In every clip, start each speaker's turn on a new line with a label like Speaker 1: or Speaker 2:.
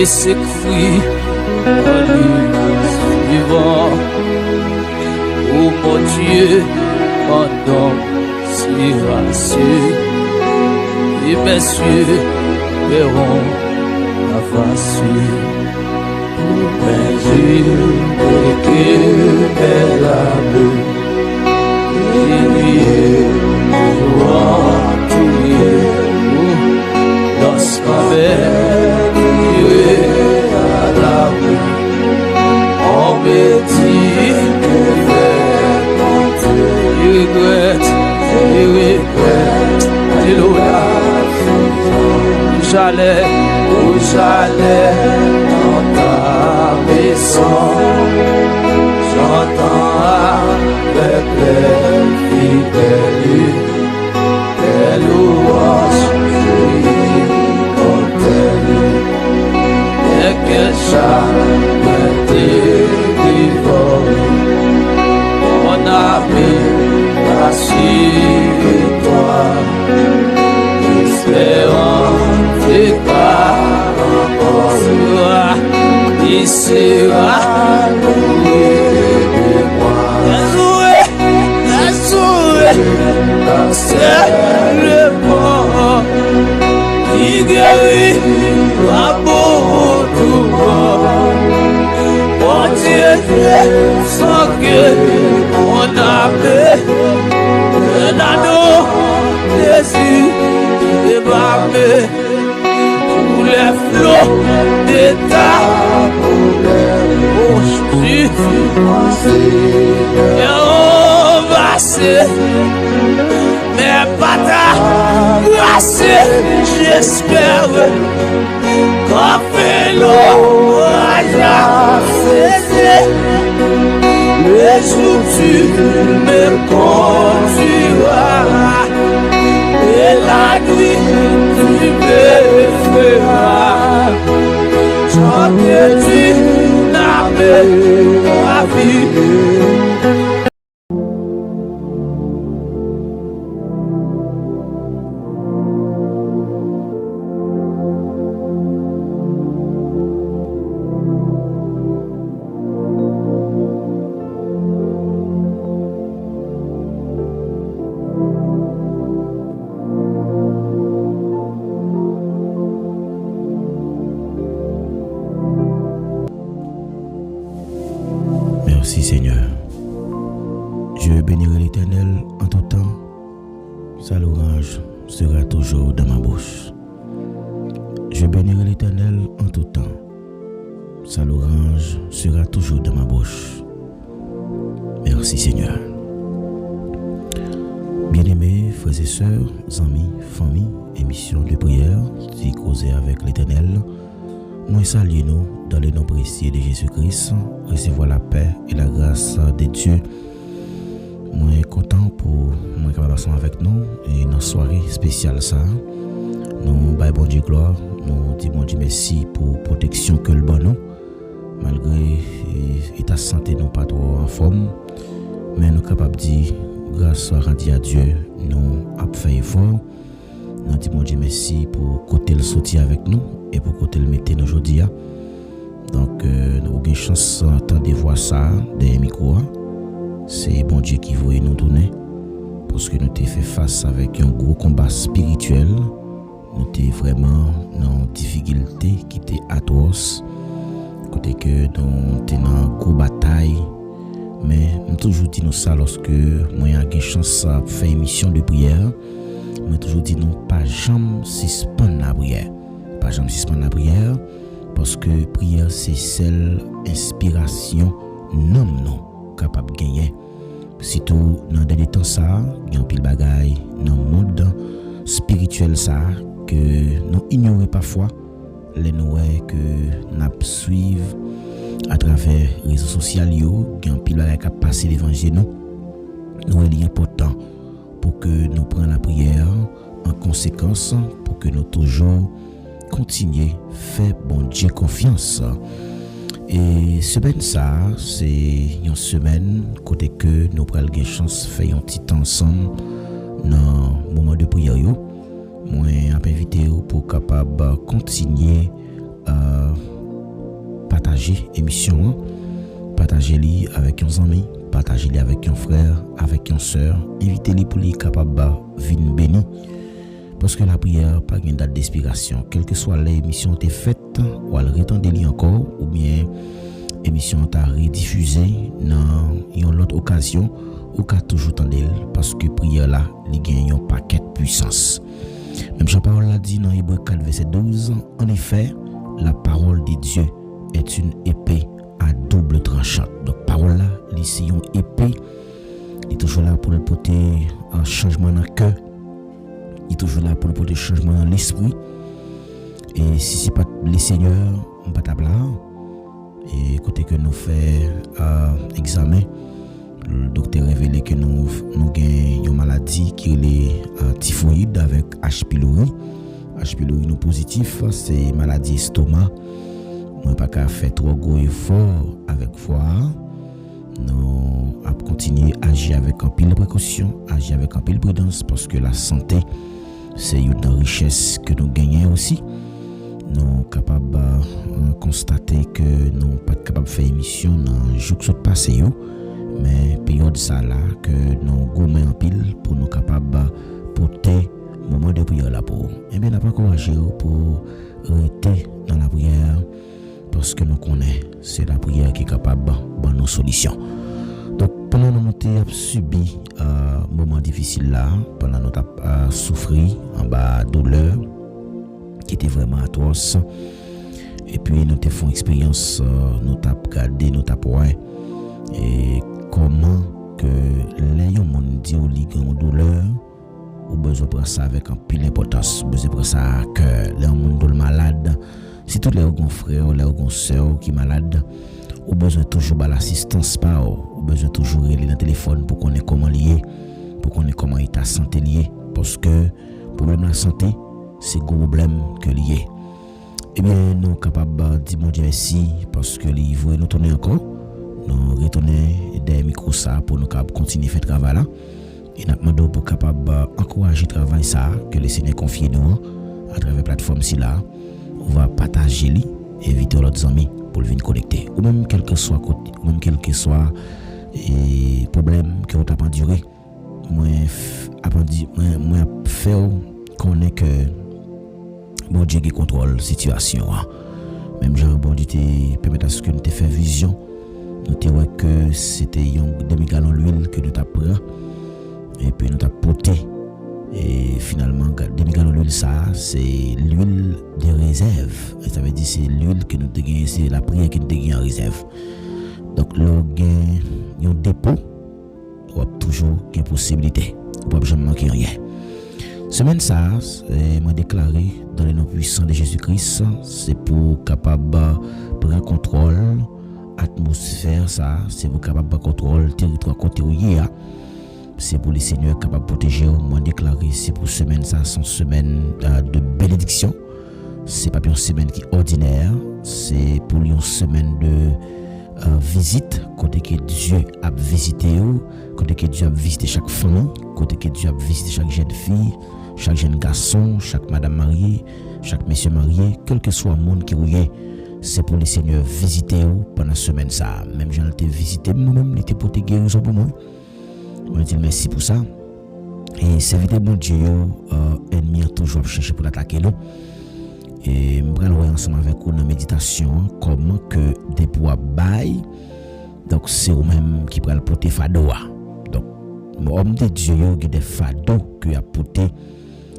Speaker 1: Et s'écrit à suivant. Oh mon Dieu, pendant si rassuré, et messieurs verront la face pour mesure et que elle a bu. Il est tout lorsqu'avec Alléluia. Où j'allais dans ta maison, j'entends avec les fidèles tes louanges comme et que jamais délivré. Mon ami, rassure-toi, espérant tes paroles, il sera loué de moi. C'est le mort, il guérit à beaucoup de mort. Mon Dieu, sans que mon âme, un anneau, Jésus, débarqué sous les flots de ta bouche. Et on va se, mais pas ta grâce, j'espère qu'on fait l'orage. Le jour tu me conduiras et la nuit tu me feras chanter d'une âme ravie.
Speaker 2: Merci Seigneur. Je bénirai l'Éternel en tout temps. Sa louange sera toujours dans ma bouche. Je bénirai l'Éternel en tout temps. Sa louange sera toujours dans ma bouche. Merci Seigneur. Bien-aimés, frères et sœurs, amis, famille, émission de prière, qui causer avec l'Éternel. Moi salue nous dans le nom précieux de Jésus-Christ, recevoir la paix et la grâce de Dieu. Moi content pour moi capable ensemble avec nous et dans soirée spéciale ça. Nous baillons bon Dieu gloire, nous disons bon Dieu merci pour protection que le bon nous malgré état santé nous pas trop en forme, mais nous capable dire grâce soit rendue à Dieu, nous avons fait effort. Nous disons bon Dieu merci pour côté le soutien avec nous et pour côté le mettre nous aujourd'hui. Donc nous avons une chance d'entendre voir ça des micros. C'est bon Dieu qui voulait nous donner parce que nous avons fait face avec un gros combat spirituel. Nous étions vraiment dans une difficulté qui était atroce. Côté que nous étions dans une grosse bataille. Mais nous toujours dit nous ça lorsque moi j'ai une chance de faire une émission de prière. Moi toujours dit non pas jamais suspendre la prière. Pas jamais suspendre la prière parce que prière c'est celle inspiration non capable de gagner. Surtout dans des temps ça, il y a un pile bagaille dans le monde spirituel ça que nous ignorons parfois les nouvelles que nous suivons à travers les réseaux sociaux, il y a un pile qui a passé l'évangile nous est important pour que nous prenions la prière en conséquence, pour que nous toujours continuer faire bon Dieu confiance. Et semaine ça, c'est une semaine côté que nous prenons la chance de faire un petit temps ensemble dans le moment de prière. Moi, je invité pour capable continuer à partager l'émission, partager avec un ami, partager avec un frère, avec une soeur, invitez-les pour les capables de venir bénir. Parce que la prière pas une date d'inspiration, quelle que soit l'émission qui est faite, ou elle retendez encore, ou bien l'émission est rediffusée dans une autre occasion, ou qu'à toujours tendez parce que prière là, il gagne un paquet de puissance. Même Jean-Paul l'a dit dans Hébreux 4 verset 12, en effet, la parole de Dieu est une épée à double tranchant. Donc parole là, c'est une épée, il est toujours là pour le porter un changement dans le cœur. Il est toujours là pour le porter changement dans l'esprit. Et si ce n'est pas le Seigneur, on ne peut pas là. Et côté que nous faisons examen, le docteur a révélé que nous avons une maladie qui est typhoïde avec H. pylori. H. pylori nous positif, c'est maladie estomac. Moi, pas qu'à faire trop gros effort avec foi. Nous avons continué à agir avec un pile de précaution, agir avec un pile de prudence parce que la santé, c'est une richesse que nous gagnons aussi. Nous sommes capables de constater que nous ne sommes pas capables de faire émission dans les jours qui sont passés, mais période ça là que nous gommons en pile pour nous capables de porter le moment de prière là pour. Et bien, nous avons encouragé pour rester dans la prière parce que nous connaissons, c'est la prière qui est capable de nos solutions. Donc, pendant que nous avons subi un moment difficile là, pendant que nous avons souffert en bas douleur, qui était vraiment atroce, et puis nous avons fait une expérience, nous avons regardé, nous avons vu, et comment que les gens dit au lit en douleur, ou besoin de prendre ça avec un pile d'importance, ou besoin de prendre ça à cœur, les gens malades, si tous les frères, les sœurs qui sont malades, ou besoin toujours de l'assistance par ou besoin toujours aller dans le téléphone pour qu'on ait comment lier, pour qu'on ait comment état santé lié, parce que le problème de la santé, c'est un problème que lié. Eh bien, nous sommes capables de dire mon Dieu merci, parce que les voix nous tourner encore, nous retourner des micros ça pour nous continuer à faire le travail là, et nous demandons pour capable d'encourager le travail ça, que le Seigneur confie nous à travers la plateforme si là, on va partager lui, inviter l'autre amis pour venir connecter, ou même quel que soit côté, ou même quel que soit problème que vous avez enduré, moi faire connaître que bon Dieu qui contrôle la situation. Même Jean bon Dieu te permet à ce que nous te fait vision, nous te voit que c'était un demi-gallon d'huile que nous t'avons pris et puis nous t'avons porté. Et finalement, demi-gallon d'huile, ça, c'est l'huile de réserve. Et ça veut dire c'est l'huile que nous avons, c'est la prière que nous avons en réserve. Donc, là, il y a un dépôt, il y a toujours une possibilité. Il ne peut jamais manquer rien. Semaine ça, m'a déclaré dans le nom puissant de Jésus-Christ, c'est pour capable prendre contrôle atmosphère ça, c'est pour capable prendre contrôle territoire côté où il y a. C'est pour les seigneurs capables de protéger. Moi déclaré, c'est pour semaine ça, son semaine de bénédiction. C'est pas une semaine qui est ordinaire, c'est pour une semaine de visite, côté que Dieu a visité, côté que Dieu a visité chaque famille, côté que Dieu a visité chaque jeune fille, chaque jeune garçon, chaque madame mariée, chaque monsieur marié, quel que soit le monde qui est, c'est pour les seigneurs visiter pendant la semaine ça. Même j'ai été visité moi-même, il était pour te guérir pour moi. Je dis merci pour ça. Et c'est évidemment Dieu, ennemi a toujours cherché pour l'attaquer nous. Et je vais voir ensemble avec vous dans la méditation comment que des bois baillent. Donc c'est eux-mêmes qui prennent le porter fado. Donc l'homme de Dieu il y a des fados qui a porté.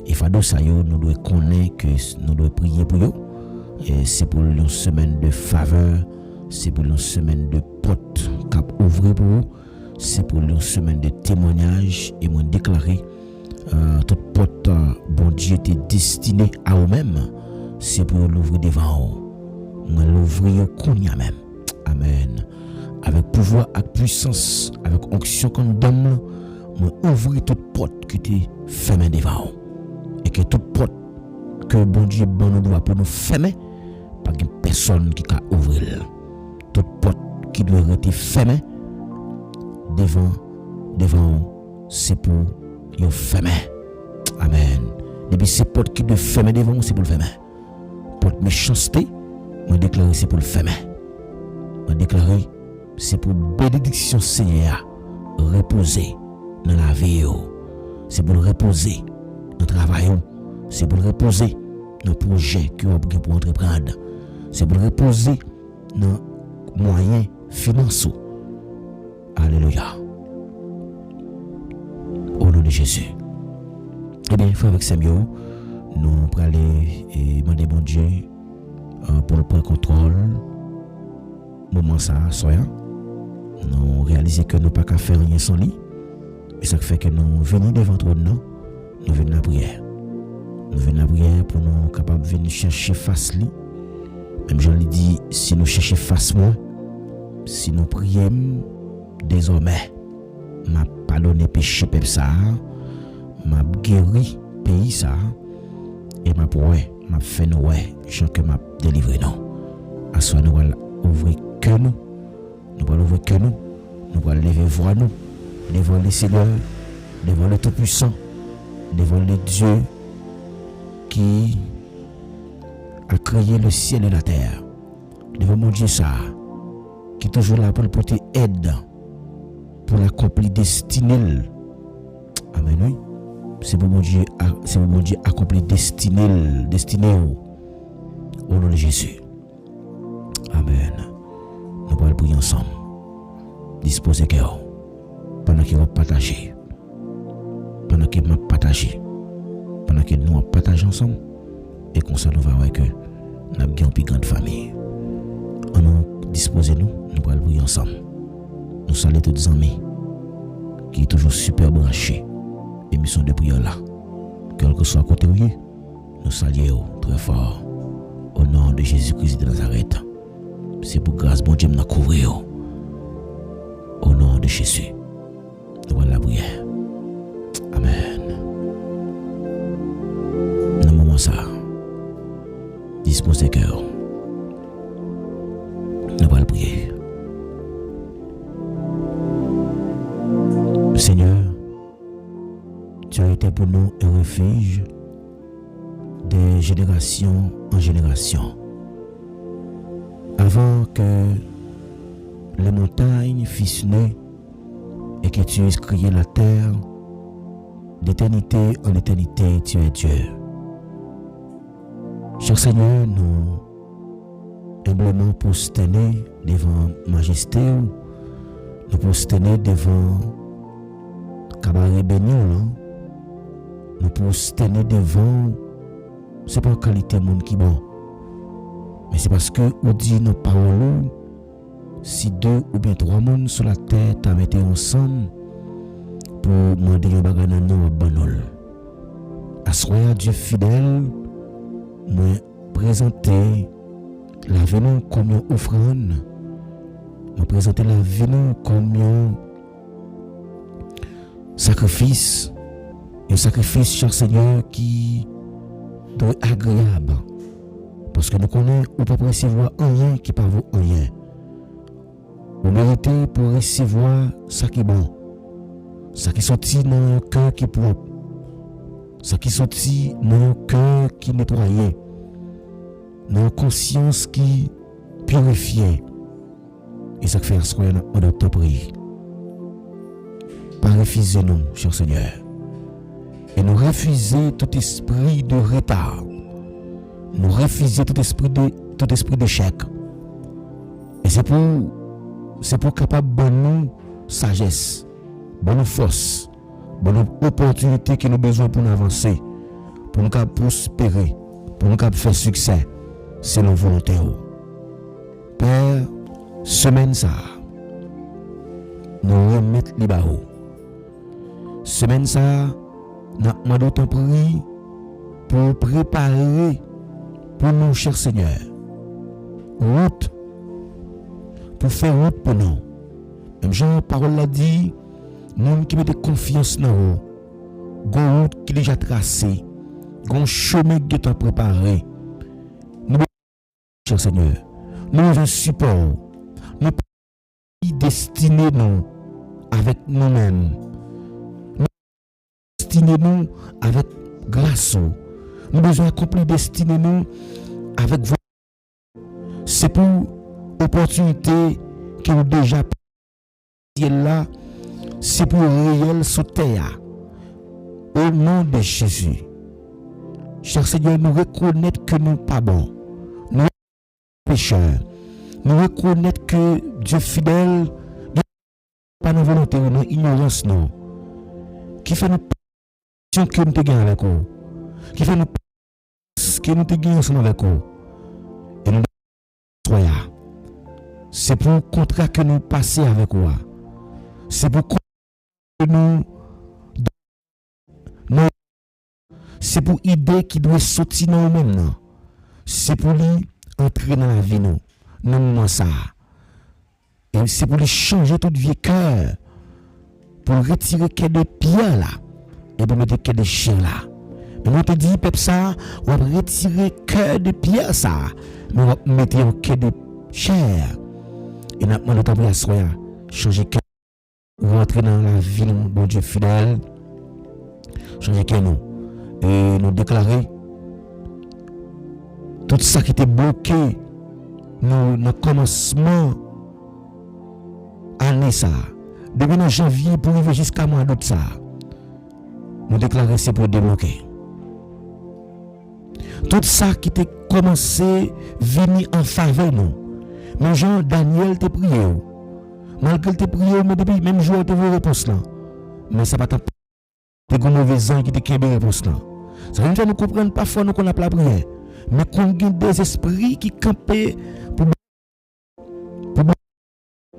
Speaker 2: Et fado ça nous devons connaître que nous devons prier pour eux. Et c'est pour une semaine de faveur, c'est pour une semaine de porte cap ouvrir pour eux. C'est pour une semaine de témoignage et moi déclarer toute porte bon Dieu était destiné à eux-mêmes c'est pour l'ouvrir devant vous. Moi l'ouvrir kounya même. Amen. Avec pouvoir, avec puissance, avec onction comme d'homme, moi ouvrir toute porte qui était fermée devant vous. Et que toute porte que bon Dieu bon nous doit pour nous fermer, pas de personne qui peut ouvrir. Toute porte qui doit rester fermée devant vous, c'est pour vous fermer. Amen. Depuis ces portes qui doivent fermer devant vous, c'est pour le fermer. Porte méchanceté, moi déclarer c'est pour le fermer. Moi déclarer c'est pour bénédiction Seigneur reposer dans la vie. C'est pour le reposer dans le travail. C'est pour le reposer dans le projet que vous avez pour entreprendre. C'est pour le reposer dans les moyens financiers. Alléluia. Au nom de Jésus. Eh bien, frère avec Samuel, nous allons aller et demander bon Dieu pour le prendre contrôle. Moment ça, soyons. Nous réalisons que nous ne pouvons pas faire rien sans lui. Et ça fait que nous venons devant nous, nous venons la prière. Nous venons la prière pour nous capables de venir chercher face lui. Même je lui dis, si nous cherchons face moi, si nous prions désormais, m'a pardonné péché peuple ça, m'a guéri pays ça, et m'a fait nous gens que m'a délivré non. À soi nous allons ouvrir que nous allons ouvrir que nous allons lever voix nous devant les Seigneurs, devant le Tout-Puissant, devant le Dieu qui a créé le ciel et la terre, devant mon Dieu ça, qui est toujours là pour le porter aide, pour l'accomplir destinée. Amen. Oui. C'est pour mon Dieu accomplir destinée au nom de Jésus. Amen. Nous allons prier ensemble. Disposez cœur. Pendant que vous partagez. Pendant que vous partagez. Pendant que nous partagons ensemble. Et comme ça, nous allons voir que nous avons une plus grande famille. En nous disposez-nous, nous allons prier ensemble. Nous saluons tous les amis qui sont toujours super branchés. Émission de prière là. Quel que soit côté où nous saluons très fort. Au nom de Jésus-Christ de Nazareth. C'est pour grâce, bon Dieu, nous couvrir. Au nom de Jésus. Nous allons la prière. Amen. Dans le moment ça, disposez cœur. Nous allons prier. Seigneur, tu as été pour nous un refuge de génération en génération. Avant que les montagnes fissent et que tu aies créé la terre, d'éternité en éternité, tu es Dieu. Cher Seigneur, nous humblement prosternés devant majesté, nous prosternés devant cabaret béni, nous prosternés devant, c'est pas qualité monde qui bon, mais c'est parce que on dit nos paroles, si 2 ou bien 3 monde sur la terre t'as mis ensemble pour demander un bagage dans nous banol. Assoyez Dieu fidèle, me présenter la vie nous comme une offrande, me présenter la vie nous comme un sacrifice, cher Seigneur, qui doit être agréable. Parce que nous connaissons, on ne peut pas recevoir rien qui ne pas vaut rien. Vous méritez pour recevoir ça qui est bon, ça qui sortit dans un cœur qui est propre, ça qui sortit dans un cœur qui est nettoyé, dans une conscience qui est purifiée. Et ça fait asseoir en notre prière. Pas refuser nous, cher Seigneur. Et nous refuser tout esprit de retard. Nous refuser tout esprit d'échec. Et c'est pour capable de nous sagesse, de nous force, de nous opportunité que nous avons besoin pour nous avancer, pour nous prospérer, pour nous faire succès. C'est nos volontés. Père, semaine ça, nous remettons les barreaux. Semaine ça, nous demandons ton prix pour préparer pour nous, cher Seigneur. Route pour faire route pour nous. Même Jean, la parole l'a dit, nous qui mettons confiance dans vous, une route qui est déjà tracée, un chemin qui est préparé. Nous, cher Seigneur, nous avons un support, nous destinés nous avec nous-mêmes, nous destinés nous avec grâce, nous besoin accomplir destinés nous avec vous. C'est pour opportunité que nous déjà là, c'est pour réel sauter au nom de Jésus. Cher Seigneur, nous reconnaître que nous pas bons, nous pécheurs, nous reconnaître que Dieu fidèle, pas nos volontés, nos ignorance, non, qui fait nous que nous te gagnons avec vous, qui fait nous que nous te gagnons ensemble avec vous, et nous soyons. C'est pour le contrat que nous passons avec vous. C'est pour que nous. C'est pour l'idée qui doit sortir dans nous-mêmes. C'est pour lui entrer dans la vie, nous. Non, ça. Et c'est pour lui changer tout vieux cœur. Pour retirer quelques pierres là. Et pour mettre quelques chiens là. Mais on te dit, peuple, ça, on va retirer cœur de pierre ça. Mais on va mettre un cœur de chair. Et nous avons demandé à soi, changer cœur. Rentrer dans la vie, bon Dieu fidèle. Changer cœur nous. Et nous déclarer tout ça qui était bloqué dans le commencement année ça. Depuis en janvier pour arriver jusqu'à mois d'août ça. Nous déclarer c'est pour débloquer. Tout ça qui était commencé venir en faveur nous. Mais Jean Daniel te prié. Malgré te prié, mais depuis même jour te vos réponses là. Mais ça pas tant des mauvais ans qui te kembe réponse là. Ça veut dire nous comprendre parfois nous qu'on a la prière, mais qu'on a des esprits qui campent pour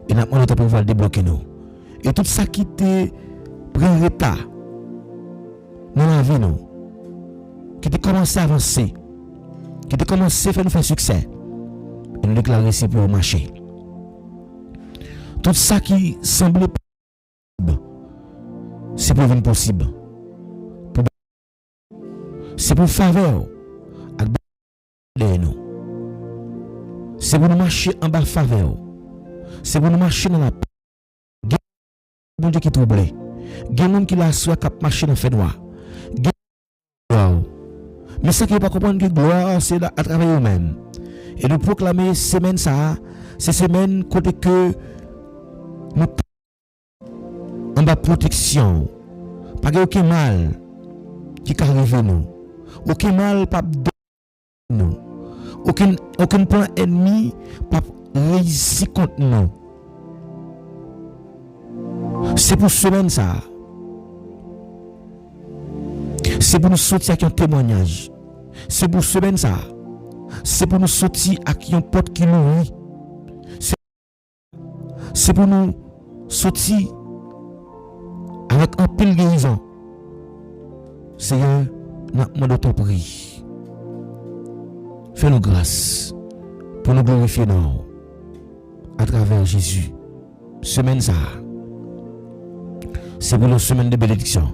Speaker 2: et nous avons pouvoir débloquer nous. Et tout ça qui te prend retard dans la vie nous, qui te commencé à avancer, qui te commencé à faire succès, et nous déclarer c'est pour marcher. Tout ça qui semblait possible, c'est pour venir possible. C'est pour faveur avec nous. C'est pour nous marcher en bas faveur. C'est pour nous marcher dans la paix. Bon Dieu qui trouble. Il y a des gens qui la soient cap marcher dans le fait noir. Mais ce qui n'est pas comprendre que gloire, c'est à travers eux-mêmes. Et nous proclamer semaine ça, c'est semaine côté que nous en bas protection. Pas aucun mal qui arrive à nous. Aucun mal pas nous. Aucun plan ennemi pas réussi contre nous. C'est pour semaine ça. C'est pour nous sortir avec un témoignage. C'est pour semaine ça. C'est pour nous sortir avec un porte qui nourrit. C'est pour nous sortir avec un pile guérison. Seigneur, nous demandons ton prix. Fais-nous grâce pour nous glorifier nous à travers Jésus. Semaine ça. C'est pour une semaine de bénédiction.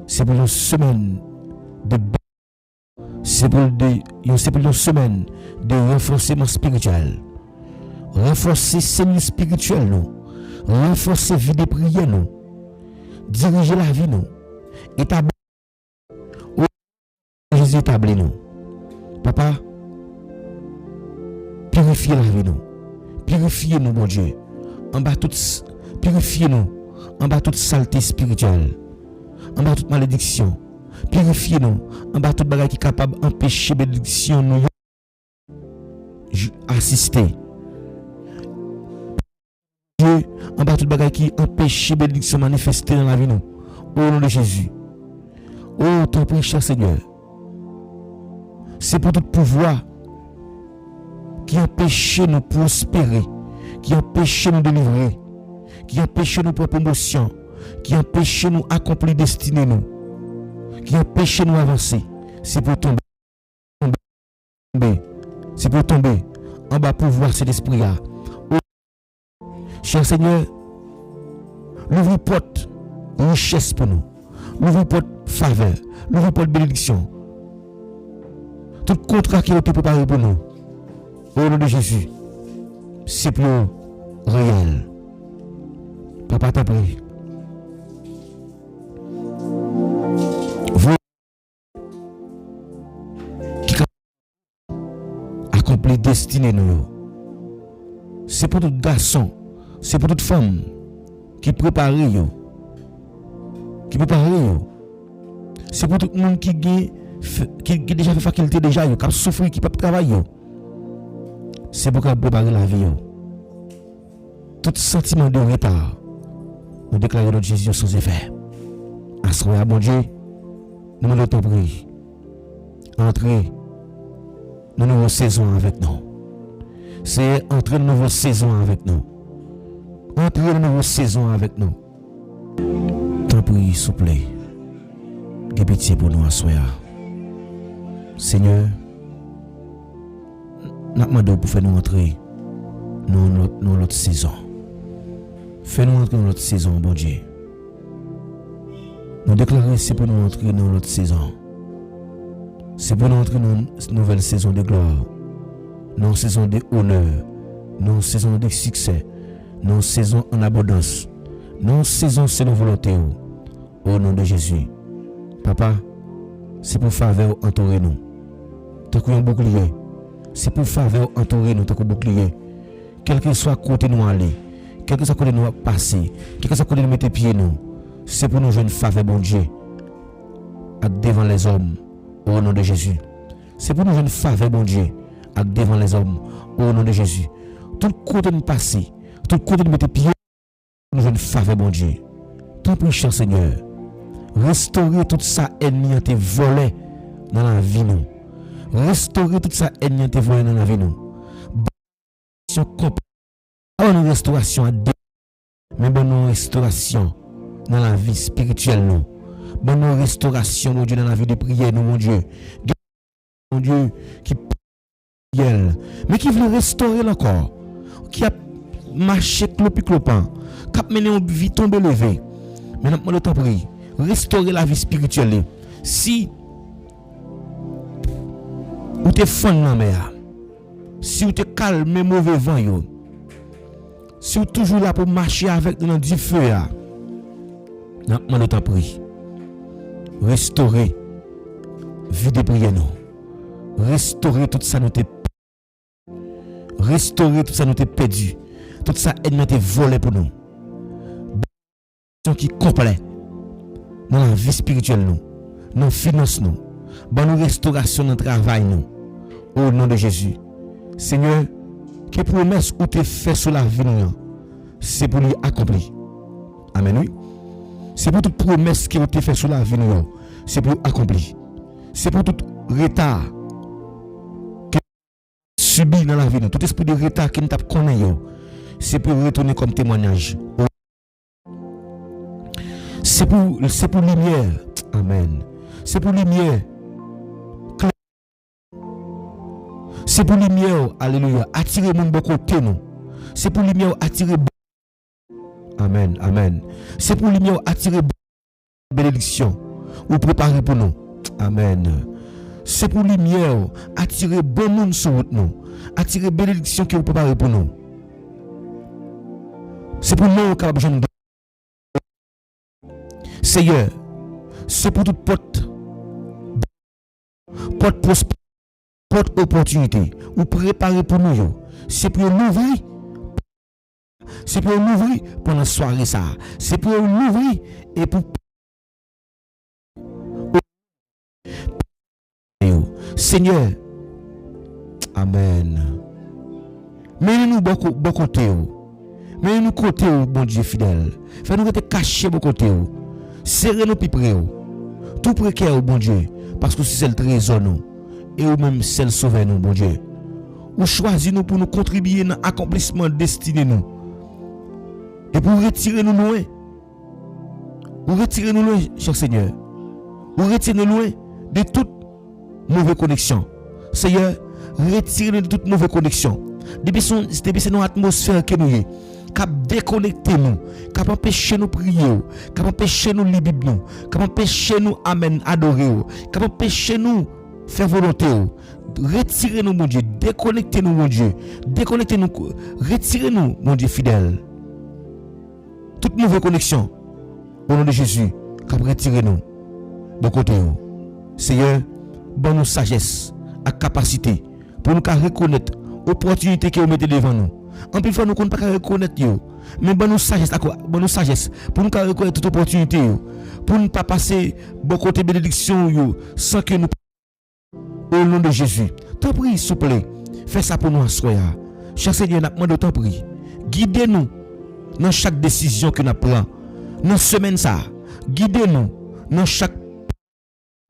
Speaker 2: C'est pour une semaine de c'est pour une semaine de renforcement spirituel. Renforcer cellules spirituelles nous. Renforcer vie de prière nous. Diriger la vie nous. Établir Jésus établit nous. Papa, purifiez la vie nous. Purifiez nous, mon Dieu. En bas toute purifiez nous. En bas toute saleté spirituelle. En bas toute malédiction. Purifiez nous. En bas toute bagarre qui est capable d'empêcher bénédiction nous assister. Dieu, en bas toute bagarre qui empêche bénédiction manifester dans la vie nous. Au nom de Jésus. Oh, ton prie, cher Seigneur. C'est pour tout pouvoir qui empêche nous prospérer, qui empêche nous délivrer, qui empêche nous pour promotion, qui empêche nous accomplir destinée nous, qui empêche nous avancer. C'est pour tomber pour tomber en bas pour voir cet esprit-là. Cher Seigneur, l'ouvre porte richesse pour nous. L'ouvre porte faveur. L'ouvre porte bénédiction. Tout contrat qui a été préparé pour nous, au nom de Jésus, c'est plus réel. Papa t'en prie. Vous qui accomplit destinée nous. C'est pour tout garçon, c'est pour toute femme qui prépare yo. Qui prépare yo. C'est pour tout le monde qui déjà fait faculté déjà yo, qui a souffert, qui peut travailler yo. C'est pour qu'on prépare la vie yo. Tout sentiment de retard, nous déclarons notre Jésus sans effet. Assoyez, bon Dieu, nous nous t'en prie. Entrez dans une nouvelle saison avec nous. C'est entrer dans une nouvelle saison avec nous. Entrez dans une nouvelle saison avec nous. T'en prie, s'il vous plaît. Gardez pitié pour nous, assoyez. Seigneur, nous demandons pour faire nous entrer dans notre saison. Fais-nous entrer dans notre saison, bon Dieu. Nous déclarons c'est pour nous entrer dans notre saison. C'est pour nous entrer dans une nouvelle saison de gloire, dans une saison d'honneur, dans une saison de succès, dans une saison en abondance, dans une saison selon volonté. Au nom de Jésus. Papa, c'est pour faveur entourer nous. Tant qu'on bouclier. C'est pour faveur entourer nous, tant qu'on bouclier. Quel que soit côté nous aller, quel que soit côté nous passer, quel que soit côté nous mettre pied nous, c'est pour nous jouer une faveur, bon Dieu, devant les hommes, au nom de Jésus. C'est pour nous jouer une faveur, bon Dieu, devant les hommes, au nom de Jésus. Tout côté nous passer, tout côté nous mettre pied, nous jouer une faveur, bon Dieu. Tant pis, cher Seigneur, restaurer tout ça ennemi qui volé dans la vie nous. Restaurer tout ça ennemi qui volé dans la vie nous. Bonne restauration à deux, mais bonne restauration dans la vie spirituelle nous. Bonne restauration, mon Dieu, dans la vie de prière nous, mon Dieu. Mon Dieu, qui mais qui veut restaurer encore, qui a marché clopin, qui a mené une vie tombée levée. Maintenant, le temps prie, restaurer la vie spirituelle. Si vous êtes fan dans mer, si vous êtes calme, mauvais vent, yo, si vous êtes toujours là pour marcher avec nous dans du feu, maintenant, le temps prie, restaurer vie de prière nous, restaurer tout ça nous t'est restaurer tout ça nous t'est perdu, tout ça nous t'est volé pour nous. Qui complet dans la vie spirituelle nous, dans la finance nous, dans nos restauration dans le travail nous, au nom de Jésus. Seigneur, que promesse ou te fait sur la vie nous, c'est pour lui accomplir. Amen, oui. C'est pour toute promesse qui te fait sur la vie nous, c'est pour accomplir. C'est pour tout retard que subi dans la vie nous, tout esprit de retard qui nous tape connaît, c'est pour retourner comme témoignage. C'est pour lumière. Amen. C'est pour lumière. C'est pour lumière. Alléluia. Attirer mon bon côté nous. C'est pour lumière attirer. Amen. Amen. C'est pour lumière attirer bénédiction. Ou préparer pour nous. Amen. C'est pour lumière attirer bon monde sur nous. Attirer bénédiction que vous préparez pour nous. C'est pour nous qui avons besoin de Seigneur, c'est pour toute porte prospérité, porte opportunité, ou préparer pour nous. C'est pour nous ouvrir. C'est pour nous ouvrir pendant la soirée ça. C'est pour nous ouvrir et pour Seigneur. Amen. Mets-nous bon côté. Mets-nous côté, bon Dieu fidèle. Fais-nous être cachés bon côté. Serrez-nous plus près. Tout précaire, bon Dieu. Parce que c'est le trésor nous. Et ou même c'est le sauveur nous, bon Dieu. Ou choisis nous pour nous contribuer dans l'accomplissement destiné nous. Et pour retirer nous loin. Ou retirer nous loin, cher Seigneur. Ou retirer nous loin de toute mauvaise connexion. Seigneur, retirer de toute mauvaise connexion. Depuis c'est notre atmosphère que nous y cap déconnecter nous, cap empêcher nous prier, cap empêcher nous lire Bible nous, cap empêcher nous amen adorer, cap empêcher nous faire volonté. Retirez-nous mon Dieu, déconnectez-nous mon Dieu, déconnectez-nous, retirez-nous mon Dieu fidèle. Toute mauvaise connexion au nom de Jésus, cap retirez-nous. Bon côté Seigneur, bon nous sagesse, à capacité pour nous reconnaître opportunité que vous mettez devant nous. En plus fois nous ne pouvons pas reconnaître yo, mais bon nous sagesse pour nous reconnaître toute opportunité pour ne pas passer bon côté bénédiction yo sans que nous au nom de Jésus. T'en prie s'il vous plaît, fais ça pour nous asseoir. Cher Seigneur, n'a demandé t'en prie. Guidez-nous dans chaque décision que nous prenons. Dans semaine ça, guidez-nous dans chaque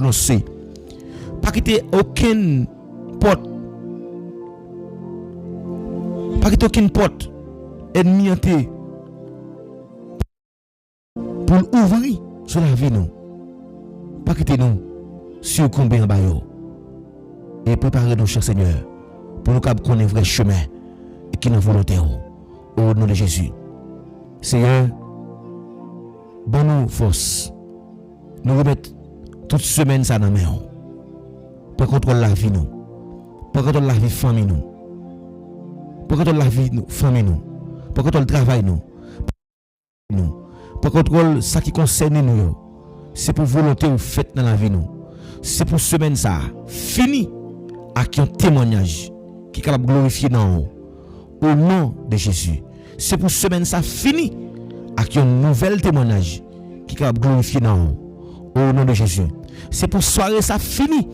Speaker 2: lancé. Pas quitter aucune porte. Pas quitter aucune porte ennemi pour ouvrir sur la vie nous. Pas quitter nous sur combien bas et préparez-nous, cher Seigneur, pour nous connaître un vrai chemin et qui nous volonté au nom de Jésus. Seigneur, bonne force. Nous remettons toute semaine ça dans la main. Pour contrôler la vie nous. Pour contrôler la vie famille nous. Pour contrôler la vie famille nous. Pour contrôler le travail nous. Pour contrôler ça qui concerne nous. C'est pour volonté ou fait dans la vie nous. C'est pour semaine ça fini avec un témoignage qui est capable de glorifier dans haut. Au nom de Jésus. C'est pour semaine ça fini avec un nouvel témoignage qui est capable de glorifier dans haut. Au nom de Jésus. C'est pour soirée ça fini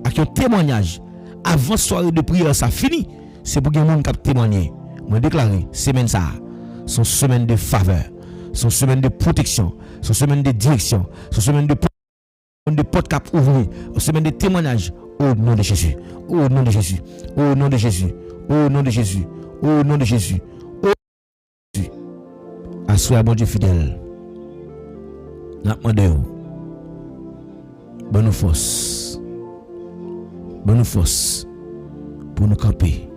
Speaker 2: avec un témoignage. Avant soirée de prière ça fini. C'est pour que les gens qui témoigner. Moi déclarer semaine ça son semaine de faveur, son semaine de protection, son semaine de direction, son semaine de porte cap ouvrir, son semaine de témoignage au nom de Jésus. Au nom de Jésus. Au nom de Jésus. Au nom de Jésus. Au nom de Jésus. Au nom de Jésus. Assois bon Dieu fidèle. N'a demandé bonne force. Bonne force pour nous camper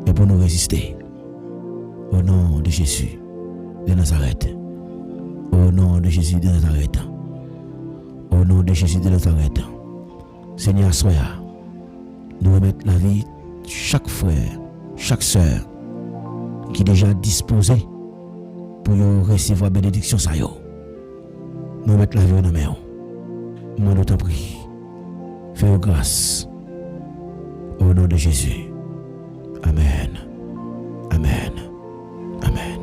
Speaker 2: et pour nous résister. Au nom de Jésus de Nazareth. Au nom de Jésus de Nazareth. Au nom de Jésus de Nazareth. Seigneur, sois nous remettre la vie chaque frère, chaque sœur qui est déjà disposé pour recevoir la bénédiction. Nous remettre la vie dans la main. Moi, nous t'en prie. Fais grâce. Au nom de Jésus. Amen. Amen. Amen.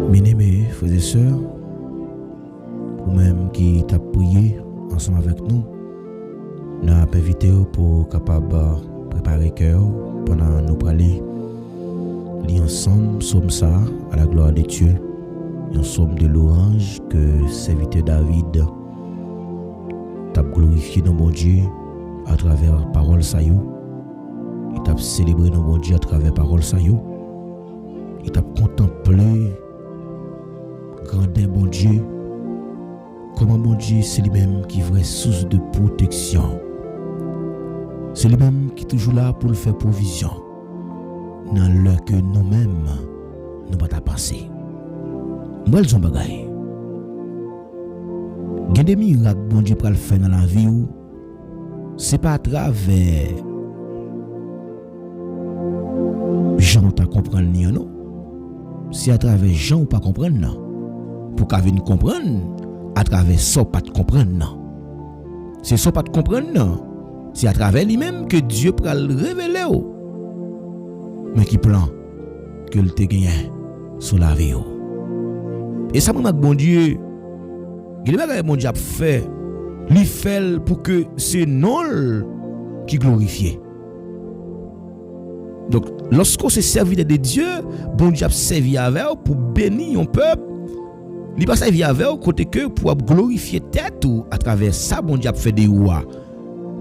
Speaker 2: Bien-aimés frères et sœurs, ou même qui t'a prié ensemble avec nous, nous avons invité pour capable préparer cœur pendant nous parler ensemble somme ça à la gloire de Dieu, un somme de louange que serviteur David t'a glorifié dans mon Dieu à travers la parole ça yo. Il t'a célébré dans mon Dieu à travers la parole ça yo. Il t'a contemplé grandeur bon Dieu, comment bon Dieu c'est lui-même qui est vraie source de protection. C'est lui-même qui est toujours là pour le faire provision dans l'heure que nous-mêmes nous pas penser. Moi le bagay. Il y a des miracles bon Dieu pour le faire dans la vie ou c'est pas à travers gens t'a comprendre ni non. C'est à travers gens ou pas comprendre non. Pour qu'à venir comprendre à travers ça pas de comprendre non. C'est ça pas de comprendre non. C'est à travers lui-même que Dieu peut le révéler mais qui plan que le te gagné sur la vie. Et ça m'a bon Dieu, il a bon Dieu a fait, il fait pour que c'est non qui glorifie. Donc, lorsqu'on se servi de Dieu, bon Dieu a servi avec pour bénir un peuple. Il pas servi avec côté que pour glorifier tête ou à travers ça, bon Dieu a fait des rois.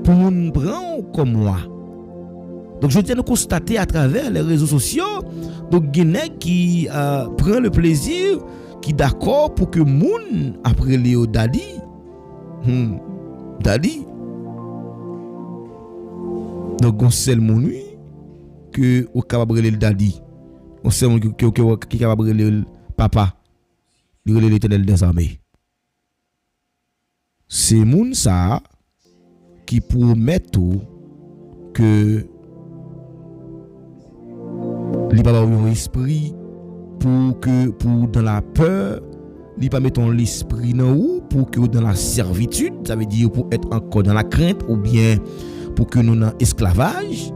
Speaker 2: Pour nous prendre comme moi. Donc, je tiens à constater à travers les réseaux sociaux, donc, Guinée qui prend le plaisir, qui d'accord pour que moun après Léo Dadi. Dadi. Donc, on sait mon nuit que au capable le Dadi. On sait que capable le papa. Il relève l'Éternel des armées. C'est moun ça qui promet tout que il pas avoir un esprit pour dans la peur, il pas mettre l'esprit dans ou pour que dans la servitude, ça veut dire pour être encore dans la crainte ou bien pour que nous dans esclavage.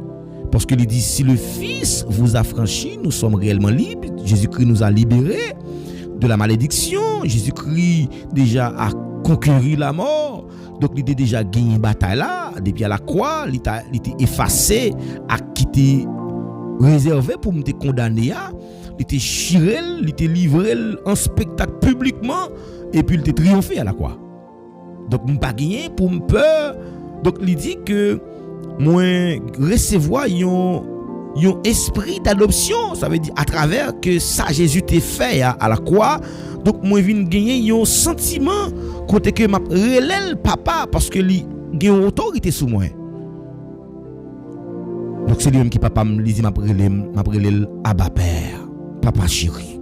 Speaker 2: Parce que il dit si le Fils vous a franchi, nous sommes réellement libres. Jésus-Christ nous a libérés de la malédiction. Jésus-Christ déjà a conquéri la mort. Donc il était déjà gagné une bataille là depuis à la croix, il était effacé à quitter réservé pour me condamner, il était chiré, il était livré en spectacle publiquement et puis il était triomphé à la croix. Donc je pas gagné pour me peur. Donc il dit que moi recevoir un esprit d'adoption, ça veut dire à travers que ça Jésus t'a fait à la croix. Donc moi vinn gagner un sentiment côté que m'a relève papa parce que il a une autorité sur moi. Donc c'est lui-même qui papa me dit m'a relève Abba Père, papa chéri.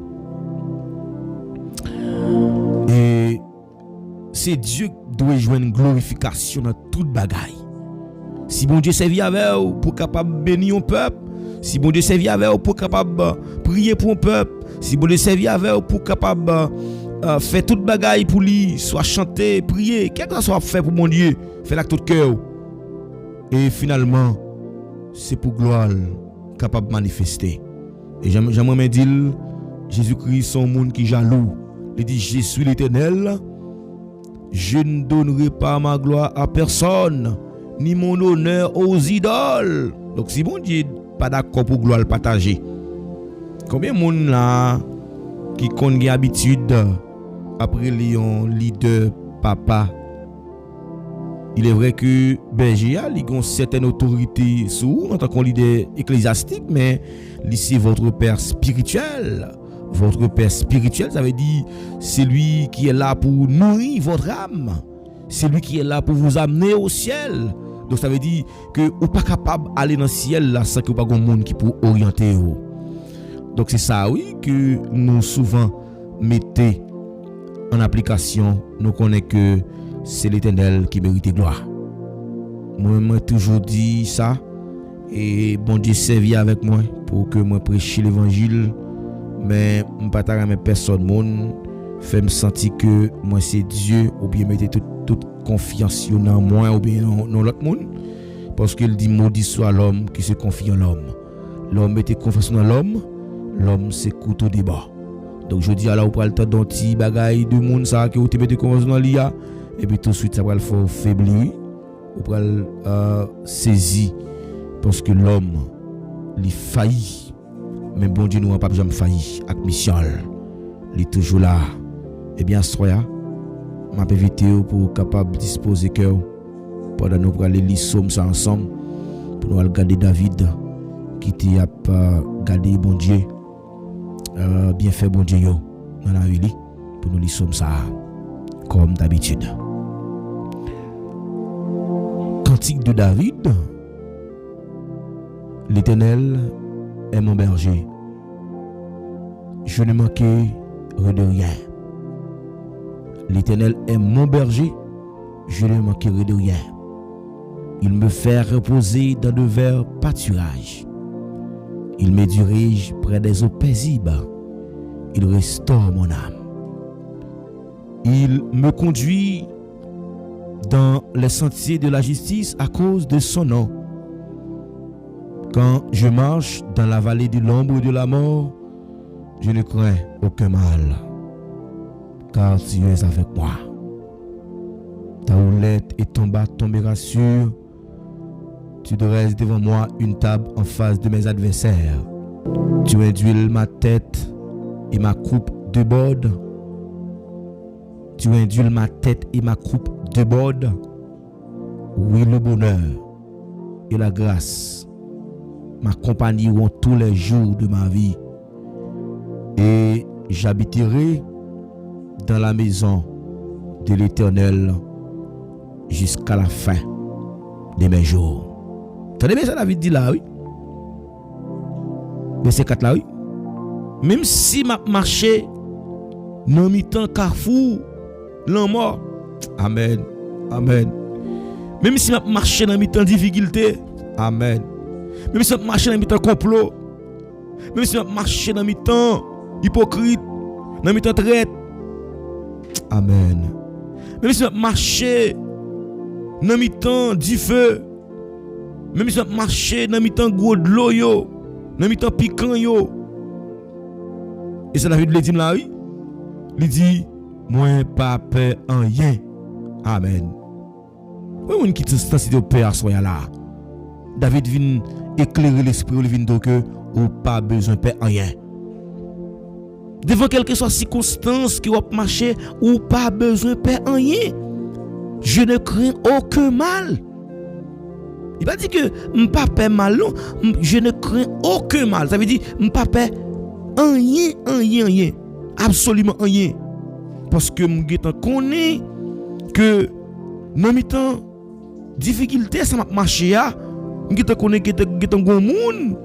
Speaker 2: Et c'est Dieu qui doit jouer une glorification dans toute bagaille. Si bon Dieu servi avec vous pour capable bénir un peuple, si bon Dieu servi avec vous pour capable prier pour un peuple, si bon Dieu servi avec vous pour capable faire toute bagaille pour lui, soit chanter, prier, quel que soit fait pour mon Dieu, fait l'acte de cœur. Et finalement, c'est pour gloire capable de manifester. Et j'aimerais dire, Jésus-Christ son monde qui jaloux. Il dit, je suis l'Éternel, je ne donnerai pas ma gloire à personne, ni mon honneur aux idoles. Donc si bon Dieu pas d'accord pour gloire le partager, combien de monde là qui connaît habitude après Léon leader papa, il est vrai que berger a une certaine autorité sur en tant que leader ecclésiastique, mais c'est votre père spirituel. Votre père spirituel, ça veut dire c'est lui qui est là pour nourrir votre âme. C'est lui qui est là pour vous amener au ciel. Donc ça veut dire que vous n'êtes pas capable d'aller dans le ciel là sans que vous n'ayez pas de monde qui peut orienter vous. Donc c'est ça oui que nous souvent mettons en application. Nous connaissons que c'est l'Éternel qui mérite gloire. Moi toujours dit ça et bon Dieu servi avec moi pour que moi prêche l'évangile, mais je ne pas ta personne monde fait me sentir que moi c'est Dieu ou bien mettez toute confiance dans moi ou bien dans l'autre monde, parce qu'il dit maudit soit l'homme qui se confie en l'homme. L'homme mettez confiance dans l'homme, l'homme c'est couteau débat. Donc je dis alors on prend le temps d'un petit bagaille de monde ça que vous te mettez confiance dans l'IA et puis tout de suite ça va le faire faiblir, on prend saisir parce que l'homme il faillit, mais bon Dieu nous n'a pas jamais failli avec mission, il est toujours là. Eh bien soya m'a invité pour capable disposer cœur pendant nous pour aller lire somme ça ensemble pour nous regarder David qui était a garder bon Dieu bien fait bon Dieu dans la vie pour nous lire somme ça comme d'habitude. Cantique de David. L'Éternel est mon berger, je ne manquerai de rien. L'Éternel est mon berger, je ne manquerai de rien. Il me fait reposer dans de verts pâturages. Il me dirige près des eaux paisibles. Il restaure mon âme. Il me conduit dans les sentiers de la justice à cause de son nom. Quand je marche dans la vallée de l'ombre de la mort, je ne crains aucun mal, car tu es avec moi. Ta houlette et ton bâton me rassurent. Tu dresses devant moi une table en face de mes adversaires. Tu induis ma tête et ma coupe déborde. Tu induis ma tête et ma coupe déborde. Oui, le bonheur et la grâce m'accompagneront tous les jours de ma vie. Et j'habiterai dans la maison de l'Éternel jusqu'à la fin de mes jours. Attendez bien ça, David dit là, oui. Verset 4 là, oui. Même si m'a marché dans mi-temps carrefour, l'en mort. Amen. Amen. Même si m'a marché dans mi-temps difficulté. Amen. Même si m'a marché dans mi-temps complot. Même si m'a marché dans mi-temps hypocrite, dans mi-temps traite. Amen. Même si m'a marché dans mi-temps du feu. Même si m'a marché dans mi-temps gros de l'eau yo, dans mi-temps piquant yo. Et ça David le dit là oui. Il dit moi pas peur en rien. Amen. Oui, on quitte cette cité au père soya là. David vient éclairer l'esprit, il vient donc ou pas besoin de peur en rien. Devant quelle que soit circonstance qui va marcher ou pas besoin de peur en rien. Je ne crains aucun mal. Il va dire que m'pas peur mal, je ne crains aucun mal. Ça veut dire m'pas peur rien. Absolument rien. Parce que m'gétan connaît que dans mi-temps difficulté ça m'a marché a, m'gétan connaît gétan gon moun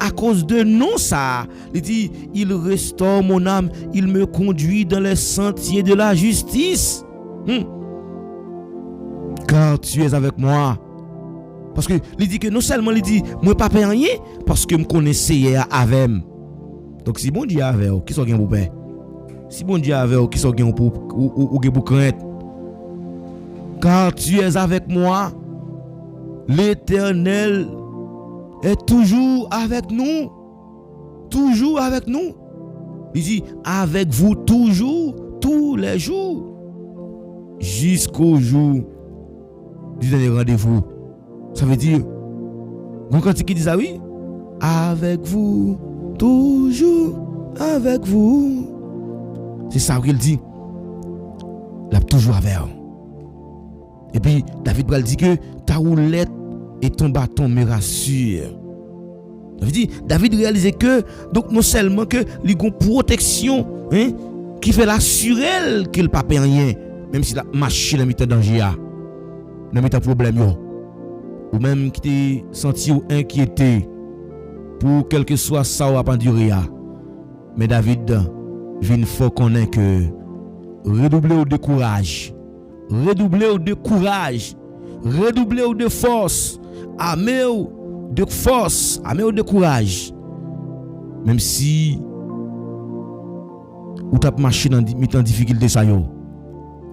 Speaker 2: à cause de non ça. Il dit il restaure mon âme, il me conduit dans les sentiers de la justice. Car tu es avec moi. Parce que il dit que non seulement il dit moi pas peur rien parce que me connaissais avec. Donc si bon Dieu avec qui sont gain pour paix. Si bon Dieu avec qui sont gain pour pour crainte. Car tu es avec moi. L'Éternel est toujours avec nous. Toujours avec nous. Il dit avec vous toujours, tous les jours. Jusqu'au jour du dernier rendez-vous. Ça veut dire, quand il dit ça, oui, avec vous, toujours avec vous. C'est ça qu'il dit. Il a toujours avec vous. Et puis, David Bral dit que ta houlette et ton bâton me rassurent. Ça veut dire, David réalisait que, donc non seulement que il y a une protection qui fait l'assurer qu'il ne peut pas rien, même si la machine a mis en danger, n'a mis en problème. Ou même qui t'es senti ou inquiété pour quel que soit ça ou à endurer. Mais David vient faut connaître que redoubler de courage, redoubler de courage, redoubler de force, armer de force, armer de courage. Même si ou t'as marché dans en difficulté ça yo,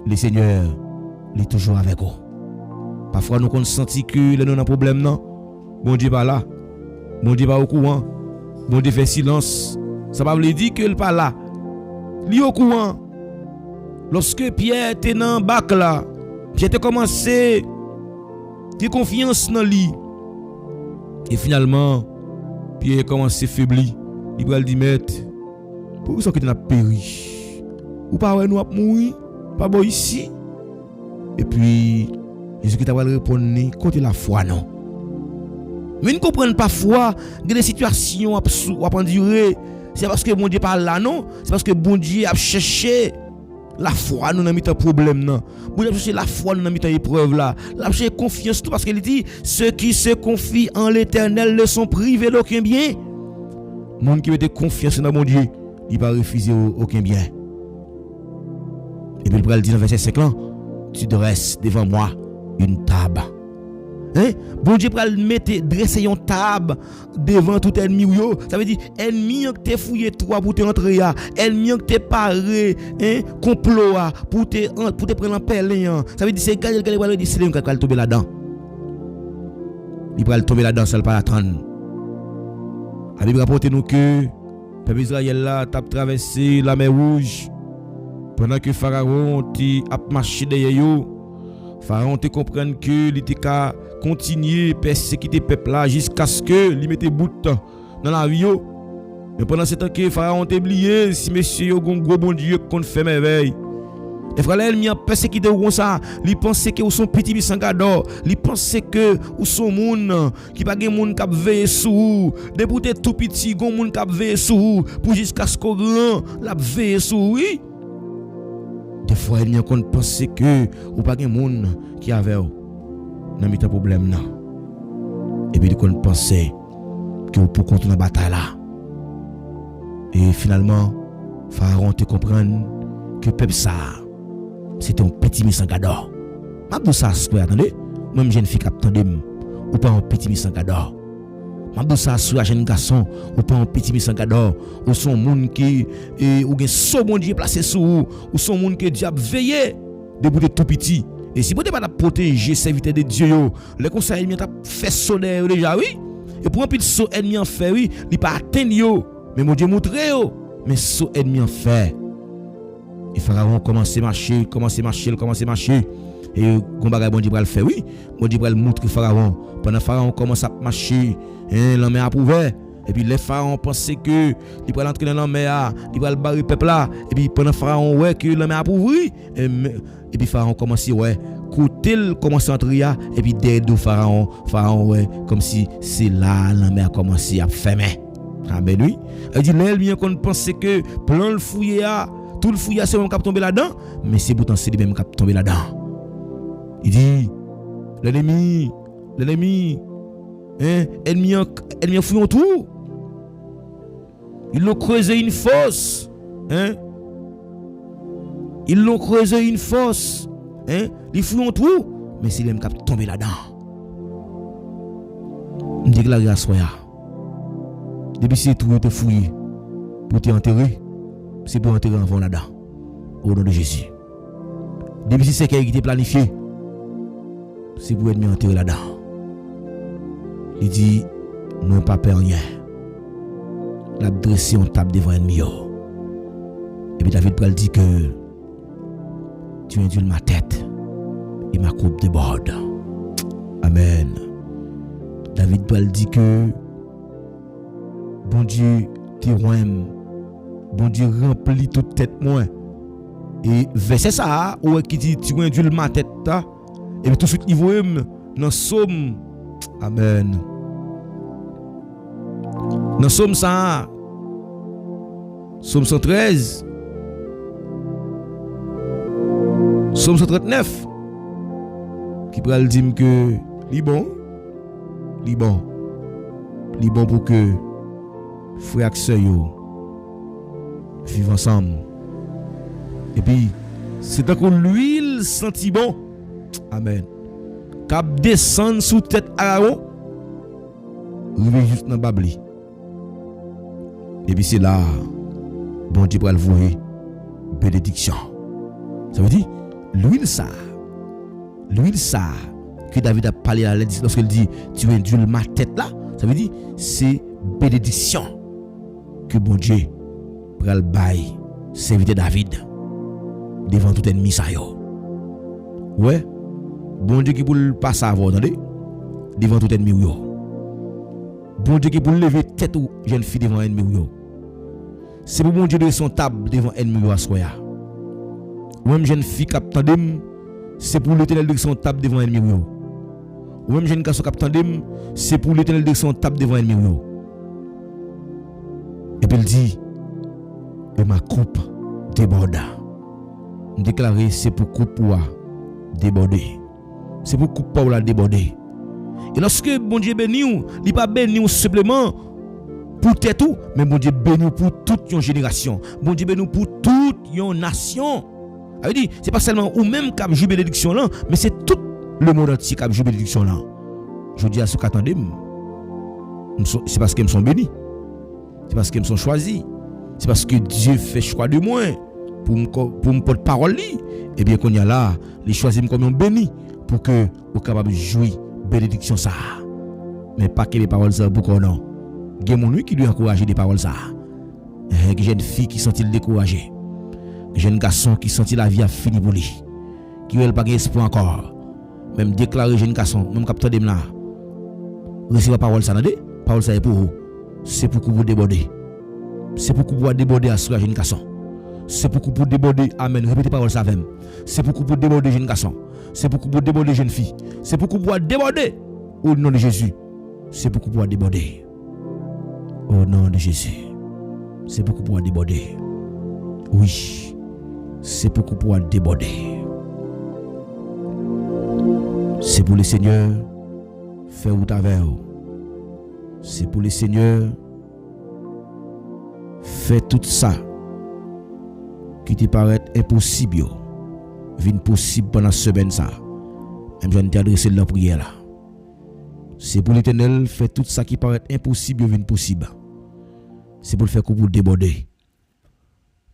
Speaker 2: le Seigneur est toujours avec vous. Parfois nous senti que nous avons un problème non. Bon Dieu pas là. Bon Dieu pas au courant. Bon Dieu fait silence. Ça va veut dire que il pas là. Il est au courant. Lorsque Pierre était dans le bac là, Pierre a commencé de confiance dans lui. Et finalement, Pierre a commencé à faiblir. Il va dire maître, pour ça que tu as péri. Ou pas ouais nous a mourir, pas bon ici. Et puis Jésus-Christ va répondre contre la foi non. Mais nous comprenons parfois que des situations à endurer, c'est parce que bon Dieu parle là non, c'est parce que bon Dieu a cherché la foi nous dans mis problème non. Bon Dieu a cherché la foi nous dans mis épreuve là. La cherché confiance tout parce qu'il dit ceux qui se confient en l'Éternel ne sont privés d'aucun bien. Monde qui met confiance dans mon Dieu, il va refuser aucun bien. Et puis il dit dans verset 5 là, tu dresses devant moi une table. Bon Dieu pral mettre dresser une table devant tout ennemi yo. Ça veut dire ennemi que t'es fouillé toi pour te rentrer ya, ennemi que t'es paré complot pour te prendre en pelle. Ça veut dire c'est gars qui va dire c'est lui qui va tomber là-dedans. il va tomber là-dedans, ça pas attendre. La Bible rapporte nous que le peuple Israël là t'a traversé la mer Rouge pendant que Pharaon a marché derrière eux. Pharaon te comprendre que il était qu'à continuer persécuter le peuple là jusqu'à ce que il mette bout dans la vie. Mais pendant ce temps que Pharaon t'a oublié si monsieur yo gon gros bon Dieu qu'on fait merveille. Les frères l'ennemi a persécuté comme ça, il pensait que son petit bisangador, il pensait que ou son monde qui pas gen monde qui veiller sur, depuis tout petit gon monde qui veiller sur pour jusqu'à ce qu'on grand la veiller sur oui. Des fois l'ennemi a pensé que ou pas gen monde qui avait dans mi problème là. Et puis il pensait que pour continuer la bataille là. Et finalement Pharaon te comprendre que peuple ça c'était un petit misangador. Mabdou ça attendez, même jeune fille qui attendem ou pas un petit misangador. Mabdou ça soit jeune garçon ou pas un petit misangador, ou son monde qui ou gen son bon Dieu placé sur ou son monde que diable veillé depuis tout petit. Et si vous n'avez pas protéger serviteur de Dieu yo, le conseil ennemi t'a fait sonner déjà oui. Et pour un petit saut ennemi en fait oui, il pas atteindre yo, mais mon Dieu montre yo, mais saut ennemi en fait. Et Pharaon commence à marcher. Et gon bagay bon Dieu va le faire oui. Bon Dieu va le montrer Pharaon. Pendant Pharaon commence à marcher, la mer approuvé. Et puis les Pharaon pensaient que il va entrer dans la mer, il va le barrer peuple là. Et puis pendant Pharaon ouais que la mer approuvé. Et puis Pharaon commence ouais côté commence à entrer et puis derrière Pharaon ouais comme si c'est là la mer commence à fermer. Ah ben oui. Il dit l'ennemi qu'on pensait que plan le fouiller tout le fouillage c'est même qui tomber là-dedans, mais c'est pourtant c'est lui-même qui tomber là-dedans. Il dit l'ennemi ennemi fouillons tout. Ils l'ont creusé une fosse, ils l'ont creusé une fosse, ils fouillons tout, mais c'est lui-même qui tomber là-dedans. On dit que la grâce soya. Depuis si tout te fouillé pour t'enterrer, c'est pour entrer avant là-dedans. Au nom de Jésus. Depuis si c'est qui était planifié, c'est pour être mis enterré là-dedans. Il dit, nous pas peur rien. La dresser en table devant l'ennemi. Et puis David Pral dit que tu induis ma tête et ma coupe déborde. Amen. David Pral dit que bon Dieu t'irouem. Bon Dieu remplit toute tête moi. Et verset ça où qui dit tu induis ma tête et puis tout de suite il voit dans Somme. Amen. Dans Somme ça Somme 113 Somme 139 qui pral dire que li bon pour que frère et sœur vivent ensemble. Et puis c'est encore l'huile senti bon. Amen. Cap descend sous tête Aaron. Rive juste dans Babli. Et puis c'est là bon Dieu va le voir bénédiction. Ça veut dire l'huile ça que David a parlé à l'aide lorsqu'il dit tu induis ma tête là, ça veut dire c'est bénédiction que bon Dieu va le bail serviteur David devant tout ennemi ça yo. Ouais, bon Dieu qui pour le passer avant, attendez, devant tout ennemi yo. Bon Dieu qui pour lever tête ou jeune fille devant ennemi yo. C'est pour bon Dieu de son table devant ennemi yo assoya. Ou même jeune fille qui attendem, c'est pour l'Éternel de son table devant ennemi yo. Ou même jeune garçon qui attendem, c'est pour l'Éternel de son table devant ennemi yo. Et puis il dit et ma coupe déborda. Déclaré c'est pour coupe pour déborder. C'est pour coupe pour la déborder. Et lorsque bon Dieu bénit, il pas béni simplement pour tête tout, mais bon Dieu béni pour toute une génération. Bon Dieu béni pour toute une nation. Ça veut dire c'est pas seulement ou même qui a joué bénédiction là, mais c'est tout le monde entier qui a joué bénédiction là. Je dis à ceux qui attendent, c'est parce qu'ils me sont bénis. C'est parce qu'ils me sont choisis. C'est parce que Dieu fait choix de moi pour me porter parole. Et bien qu'on y a là, les choisis comme un béni pour que vous capable de jouir bénédiction ça. mais pas que les paroles ça pour qu'on non. Il y a mon qui lui encourager des paroles ça. Il y a jeune fille qui sentit découragé. Jeune garçon qui sentit la vie a fini pour lui. Qui veut pas espoir encore. Même déclarer jeune garçon, même capteur de là. Recevez parole ça n'adé. Parole ça est pour vous. C'est pour que vous déborder. C'est pour que vous déborder à ce jeune garçon. C'est pour que vous déborder. Amen. Répétez parole ça même. C'est pour que vous déborder jeune garçon. C'est pour que vous déborder jeune fille. C'est pour que vous déborder au nom de Jésus. C'est pour que vous déborder. Au nom de Jésus. C'est pour que vous déborder. Oui. C'est pour que vous déborder. C'est pour le Seigneur faire route avec vous. C'est pour le Seigneur faire tout ça qui te paraît impossible. Vient possible pendant cette semaine ça. Même je t'ai adressé la prière là. C'est pour l'Éternel faire tout ça qui paraît impossible vient possible. C'est pour le faire que vous déborder.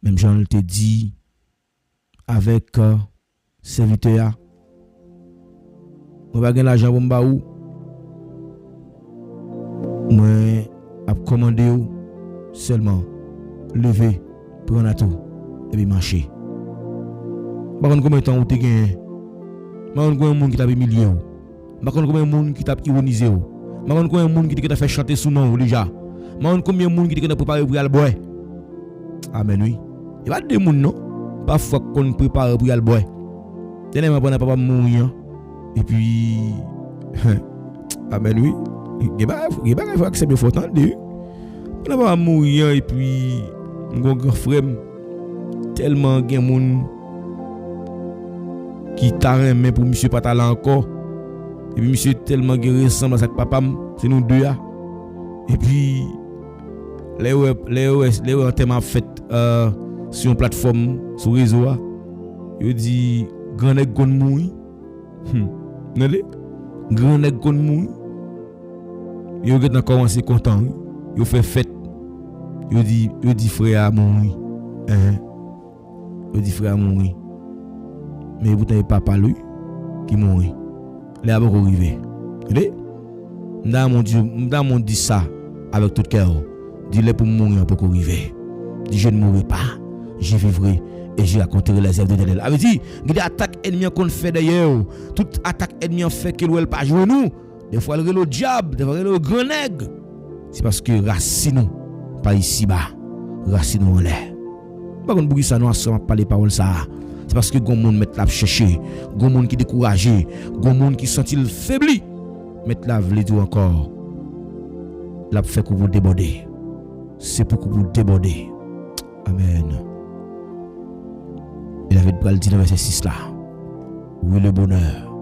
Speaker 2: Même Jean te dit avec serviteur moi pas l'argent pour m'ba ou moi a commandé seulement lever prendre à tout et puis marcher. Par contre combien de temps vous te gagné? Par contre combien de monde qui t'a humilié? Par contre combien de monde qui t'a ironisé? Par contre combien de monde qui t'a fait chanter sous nom déjà? Par contre combien de monde qui t'a préparé pour aller boire? Amen oui. Il y a des monde non? Parfois qu'on prépare pour aller boire. Tellement pas papa mourir. Et puis amen oui. Il faut accepter faut attendre. On va mourir et puis mon grand frère tellement gen moun qui t'a remis pour monsieur pas talent encore. Et puis monsieur tellement gen ressemble à sa papa, c'est nous deux là. Et puis les en thème fait sur une plateforme sur réseau là. Il dit grand nèg gon moui. N'allez grand nèg gon moui. Yo get encore commencé content. Yo fait fête. Yo dit frère à moui. Yo dit frère à moui. Mais vous n'avez pas parlé qui mourit. Les abos arrivé. Allez dans mon dit ça avec tout cœur. Dis-le pour mourir pour arriver. Dis je ne mourrai pas. Je vivrai et je raconterai les œuvres de l'Éternel. Avait dit, il y a attaque ennemi qu'on fait d'ailleurs. Toute attaque ennemi fait qu'il ne pas jouer nous. Des fois le diable, des fois le grand nègre. C'est parce que racine pas ici bas, racine en l'air. Par contre pour ça nous ensemble parler parole ça. C'est parce que gon monde met la chercher, gon monde qui découragé, gon monde qui senti faibli. Mettre la vle tout encore. La fait que vous déborder. C'est pour que vous déborder. Amen. Et David pral dit dans verset 6 là. Oui, le bonheur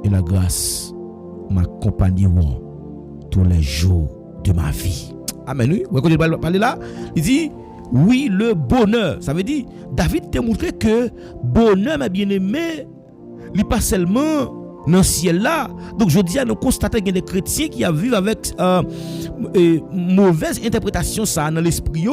Speaker 2: et la grâce m'accompagneront tous les jours de ma vie. Amen. Oui, vous écoutez parler là, il dit oui, le bonheur. Ça veut dire David t'a montré que bonheur, ma bien-aimé, il pas seulement dans le ciel là. Donc je dis à nous constater qu'il y a des chrétiens qui vivent avec mauvaise interprétation ça dans l'esprit.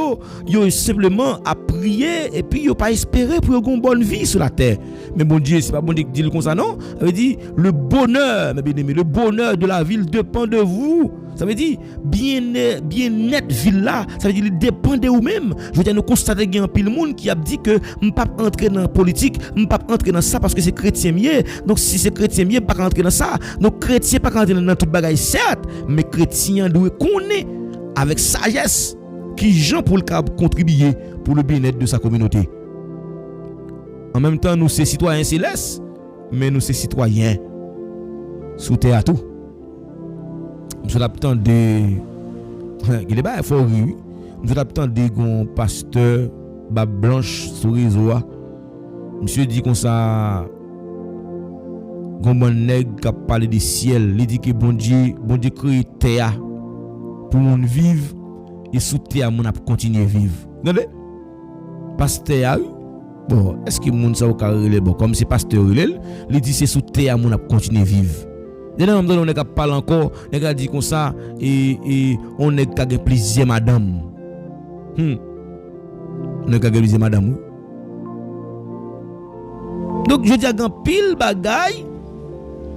Speaker 2: Ils ont simplement à prier et puis ils n'ont pas espéré pour avoir une bonne vie sur la terre. Mais bon Dieu, c'est pas bon Dieu qui dit comme ça non. Ça veut dire le bonheur, mes bien-aimés, le bonheur de la ville dépend de vous. Ça veut dire bien net ville là, ça veut dire il dépend de vous-même. Je veux dire nous constater qu'il y a un pile monde qui a dit que on pas entrer dans la politique, on pas entrer dans ça parce que c'est chrétien mieux. Donc si c'est chrétien mieux pas rentrer dans ça. Donc chrétien pas rentrer dans toute bagaille certes, mais chrétien doit connaître avec sagesse qui gens pour le contribuer pour le bien-être de sa communauté. En même temps nous c'est citoyens célestes, mais nous c'est citoyens sous terre à tout. Monsieur l'attendre il est pas fort rire. Monsieur l'attendre gon pasteur bab blanche sur réseau. Monsieur dit comme ça gon bon nèg qui parler du ciel, il dit que bon Dieu créé terre pour moun vivre et sous terre moun a continuer vivre. Regardez. Pasteur bon, est-ce que moun ça au carré bon comme c'est pasteur il dit c'est sous terre moun a continuer vivre. Maintenant, on est capable parler encore, on a dit comme ça, et on est capable de plaisir madame. On est capable de plaisir madame. Donc, je dis à grand pile bagaille,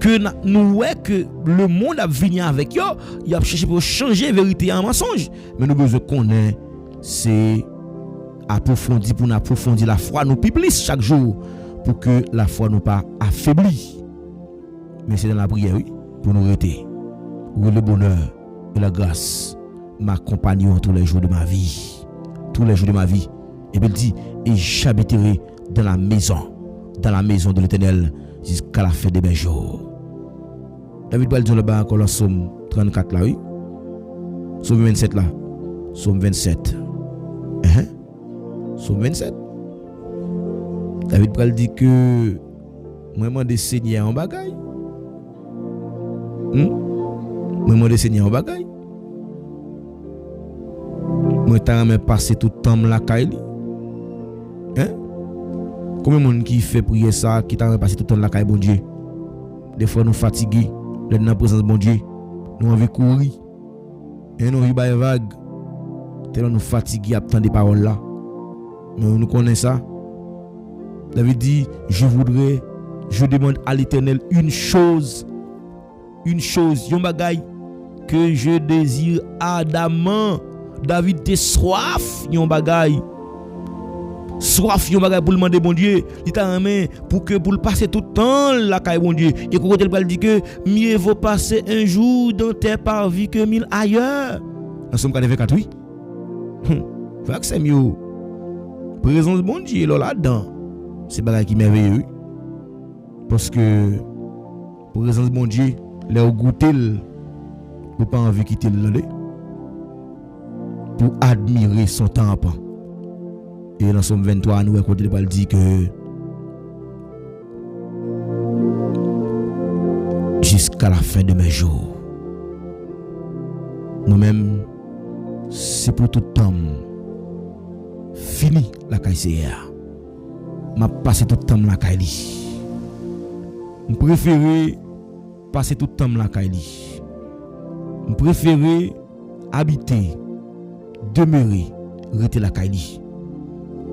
Speaker 2: que nous ouais que le monde a venu avec yo, il a cherché pour changer vérité en mensonge. Mais nous besoin connaître c'est approfondir pour nous approfondir la foi nous plus chaque jour pour que la foi nous pas affaiblie. Mais c'est dans la prière oui, pour nous rester. Où le bonheur et la grâce m'accompagneront tous les jours de ma vie. Tous les jours de ma vie. Et puis il dit, et j'habiterai dans la maison de l'Éternel jusqu'à la fin de mes jours. David va dire là-bas encore dans Somme 34 là, oui. Somme 27 là. Somme 27. Somme 27. David va dire que moi demande Seigneur en bagaille. Moi demande Seigneur en bagaille. Moi t'as même passé tout le temps la caille. Combien de monde qui fait prier ça, qui t'a passé tout le temps la caille bon Dieu. Des fois nous fatigués, dans la présence de bon Dieu, nous envie courir. Et nous riba vague. Tellement nous fatigués à attendre des paroles là. Mais nous connaissons ça. David dit, je demande à l'Éternel une chose, yon bagay que je désire ardemment. David te soif yon bagay. Soif yon bagay pour demander bon Dieu, il t'a amené pour que pour le passer tout le temps la caille bon Dieu. Et quand il dit que mieux vaut passer un jour dans tes parvis que 1000 ailleurs. En somme 24 oui. Fait que c'est mieux. Présence bon Dieu là-dedans. C'est bagay qui merveilleux. Parce que présence bon Dieu, les goûter ou pas envie quitter le pour admirer son temple. Et dans Somme 23, nous écoutons le dit que jusqu'à la fin de mes jours, nous-mêmes, c'est pour tout le temps fini la KCR. M'a passé tout le temps la Kaili. Je préfère passer tout le temps la Kaili. Je préfère habiter, demeurer, rester la Kaili.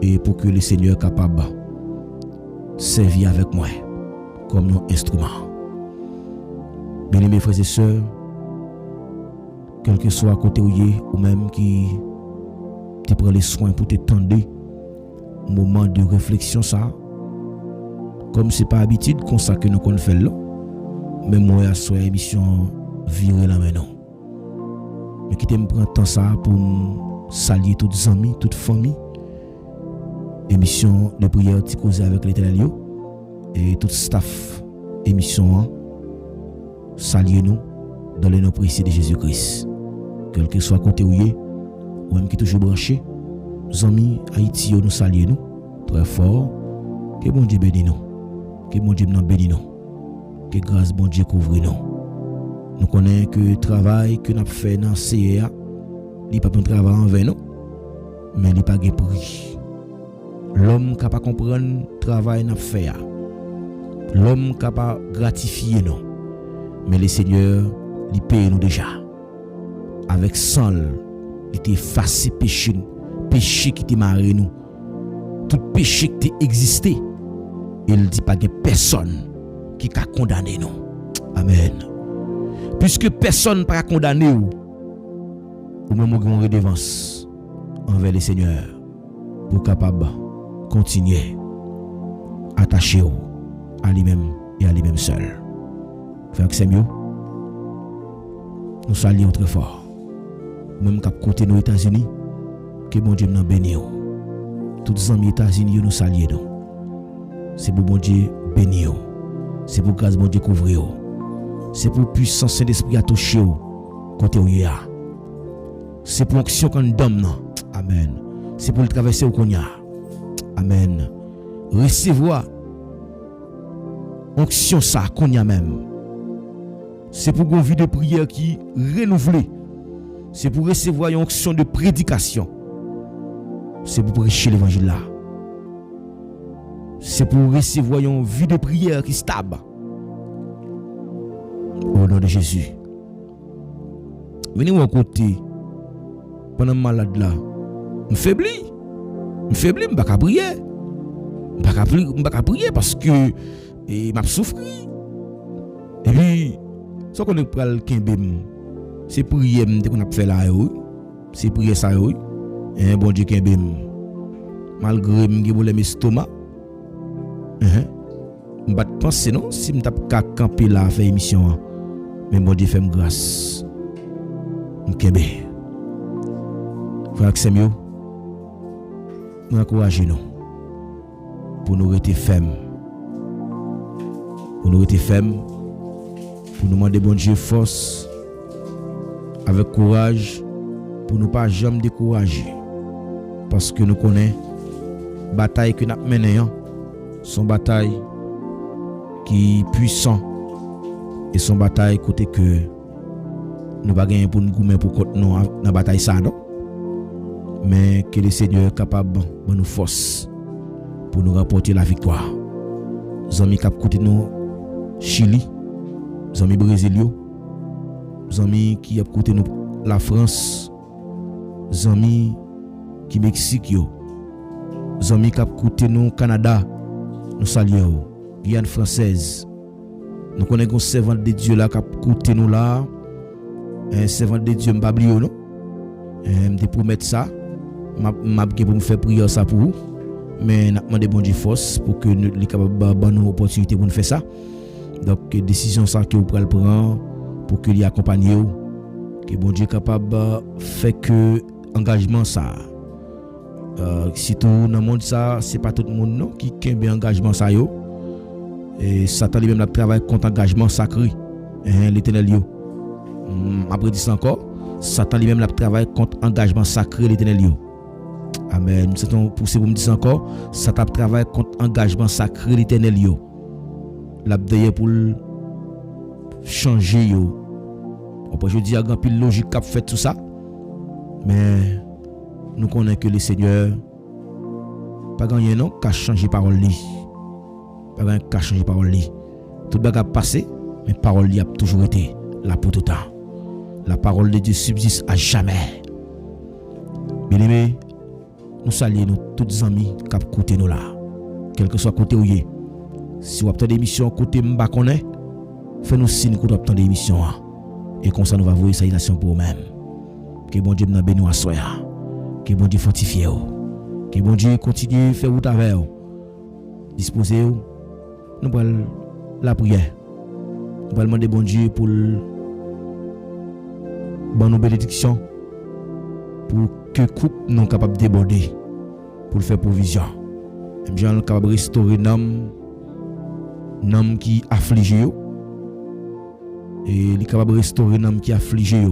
Speaker 2: Et pour que le Seigneur soit capable de servir avec moi comme un instrument. Bien-aimés frères et sœurs, quel que soit à côté ou même qui te prend les soins pour t'étendre, moment de réflexion ça, comme c'est pas habitude comme ça que nous qu'on fait là, mais moi à soit émission virer la main. Mais qui me prend temps ça pour saluer toutes les amis, toute famille. Émission de prière qui cause avec l'Éternel et tout staff émission saluez nous dans le nom précieux de Jésus-Christ. Quel que soit côté ou même qui toujours branché, amis Haïti nous saluez nous très fort. Que bon Dieu bénisse nous. Que bon Dieu nous bénisse nous. Que grâce bon Dieu couvre nous. Nous connaissons que le travail que nous avons fait dans CEA, il n'est pas un travail envers nous, mais il n'est pas de prix. L'homme capable de comprendre le travail qu'on a fait. L'homme capable de gratifier nous. Mais le Seigneur, il paye nous déjà. Avec sang, il t'a effacé péché qui t'a marré nous. Tout péché qui t'a existé. Il dit pas que personne qui a condamné nous. Amen. Puisque personne n'a pas condamné nous, ou même une redevance envers le Seigneur pour capable continuer attaché à lui-même et à lui-même seul. Frère Samuel, nous saluons très fort. Même cap côté nos États-Unis, que bon Dieu nous bénisse. Tous les amis États-Unis nous saluons. C'est pour bon Dieu bénir. C'est pour grâce bon Dieu couvrir. C'est pour puissance Saint-Esprit à toucher côté où il y a. C'est pour action qu'on donne. Amen. C'est pour le traverser au qu'on y a. Amen. Recevoir onction ça qu'on y a même. C'est pour une vie de prière qui renouvelée. C'est pour recevoir une onction de prédication. C'est pour prêcher l'évangile là. C'est pour recevoir une vie de prière qui stable. Au nom de Jésus. Venez à côté. Pendant malade là. Je faiblis. Je ne peux pas prier. Je ne peux pas prier parce que je souffre. Et puis, ce qu'on est pral kembem, c'est prier qu'on a fait là, c'est prier ça, et bon Dieu kembem. Malgré que j'ai mon estomac, je ne pense non, si je peux camper là, faire émission, mais bon Dieu fait grâce. Kembe. Frère Samuel, nous encourageons nous pour nous rester fermes. Pour nous rester fermes, pour nous demander bon Dieu force, avec courage, pour ne pas jamais décourager. Parce que nous connaissons la bataille que nous menons, son bataille qui est puissante et son bataille côté que nous pas gagner pour nous goumer pour nous dans la bataille ça non, mais que le Seigneur est capable de nous force pour nous rapporter la victoire. Zami cap côté nous Chili, zami Brésilien, zami qui a côté nous la France, zami qui Mexique yo, zami cap côté nous Canada, nous saluons Guyane française. Nous connaissons un servant de Dieu là qui a côté nous là. Un servant de Dieu m'a oublié non, me promettre ça, m'a pour me faire prière ça pour vous, mais n'a demandé bon Dieu force pour que nous capable de nous opportunité pour nous faire ça. Donc décision ça que vous prenez prendre pour que lui accompagner vous, que bon Dieu capable faire que engagement ça. Si tout dans le monde ça, c'est pas tout le monde non qui kembe engagement ça yo. Et Satan lui-même la travaille contre engagement sacré, l'Éternel yo. Après dit ça encore, Satan lui-même la travaille contre engagement sacré l'Éternel yo. Amen. C'est pour me dire encore, Satan travaille contre engagement sacré l'Éternel yo. La d'ailleurs pour changer yo. Après je dis à grand pile logique qu'a fait tout ça. Mais nous connaissons que le Seigneur pas gagné non qu'a changer parole li. Pas gagné qu'a changer parole li. Tout bagarre passé, mais parole li a toujours été là pour tout temps. La parole de Dieu subsiste à jamais. Bien-aimés, nous saluons nous tous les amis qui ont écouté nous là. Quel que soit côté où y est. Si vous avez des émissions côté m'ba connaît, faites-nous signe que vous avez des émissions. Et comme ça nous va voir salutations pour vous-même. Que bon Dieu nous bénisse à soi. Que bon Dieu fortifie vous. Que bon Dieu continue à faire route avec vous. Disposez-vous. Nous allons la prière. Nous allons demander bon Dieu pour bonne bénédiction pour que coupe non capable de déborder pour faire provision. Même Jean capable de restaurer l'homme qui affligé et il est capable de restaurer l'homme qui affligé.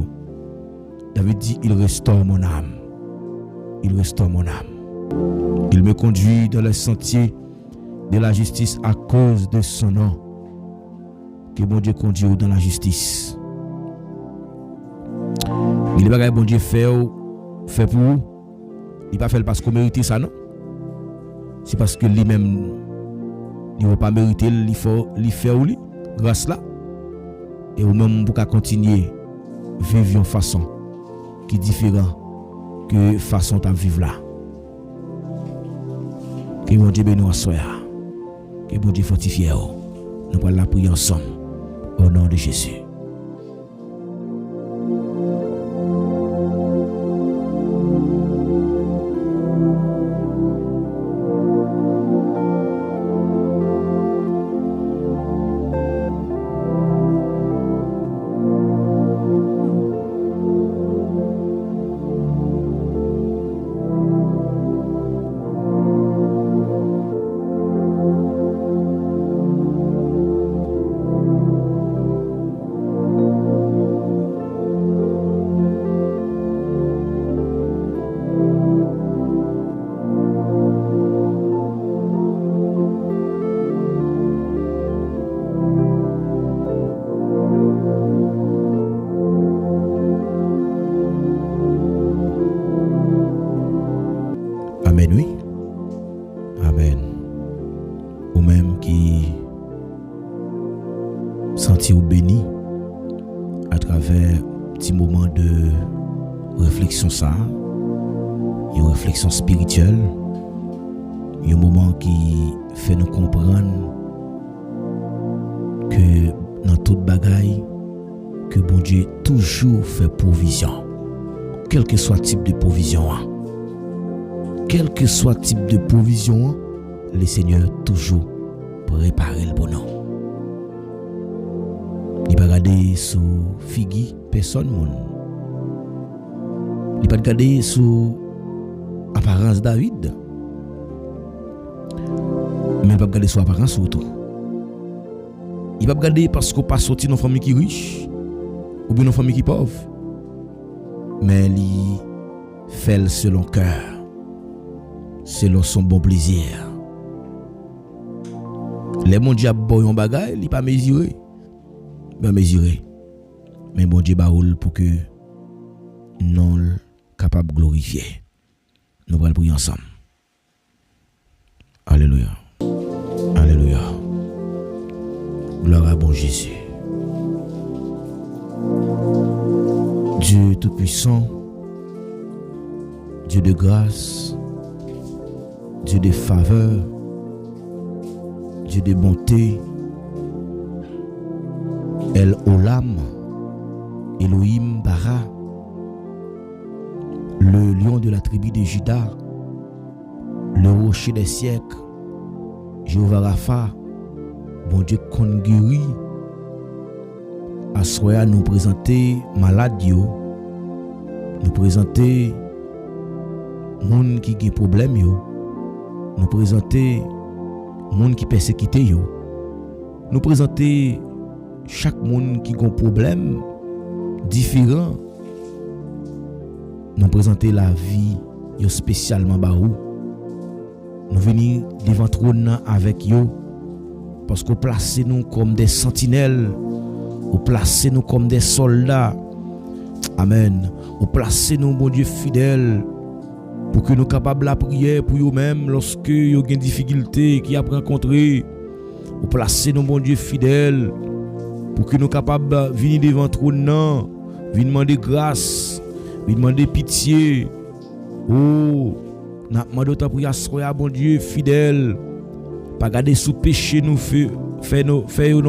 Speaker 2: David dit il restaure mon âme. Il restaure mon âme. Il me conduit dans les sentiers de la justice à cause de son nom. Que bon Dieu conduit dans la justice. Il n'est pas bon Dieu fait pour vous. Il n'est pas fait parce qu'on mérite ça, non? C'est parce que lui-même, il ne va pas mériter, il faut faire lui, grâce là. Et vous-même, vous pouvez continuer à vivre une façon qui est différente que façon de vivre là. Que bon Dieu bénisse à soi. Que bon Dieu fortifie vous. Nous allons la prier ensemble. Au nom de Jésus. Amen, oui. Amen. Ou même qui sentit ou béni à travers petit moment de réflexion ça, une réflexion spirituelle, un moment qui fait nous comprendre que dans toute bagaille que bon Dieu toujours fait provision. Quel que soit type de provision, quel que soit type de provision, le Seigneur toujours préparé le bon nom. Il ne pas regarder sur Figi, personne monde. Il ne pas regarder sur apparence David. Mais il ne pas regarder sur apparence surtout. Il ne pas regarder parce qu'on pas sorti dans une famille qui est riche ou bien dans une famille qui est pauvre. Mais il fait selon cœur, selon son bon plaisir. Les mon Dieu boy en bagaille, il pas mesuré. Pas mesuré. Mais bon Dieu baoul pour que nous capable de glorifier. Nous allons prier ensemble. Alléluia. Alléluia. Gloire à bon Jésus. Dieu Tout-Puissant, Dieu de grâce, Dieu de faveur, Dieu de bonté, El Olam, Elohim Bara, le lion de la tribu de Juda, le rocher des siècles, Jéhovah Rapha, bon Dieu qu'on guérit. Assoya nous présenter malade yo, nous présenter monde qui a problème yo, nous présenter monde qui persécuté yo, nous présenter chaque monde qui a un problème différent, nous présenter la vie yo spécialement barou. Nous venir devant trône avec yo parce qu'on place nous comme des sentinelles. Ou placez-nous comme des soldats. Amen. Ou placez-nous, bon Dieu fidèle, pour que nous soyons capables de prier pour nous-mêmes lorsque nous avons des difficultés qui a rencontré. Ou placez-nous, bon Dieu fidèle, pour que nous soyons capables de venir devant trône, venir demander grâce, venir demander pitié. Oh, nous demandons ta prière, bon Dieu fidèle, pas garder sous péché nous fait non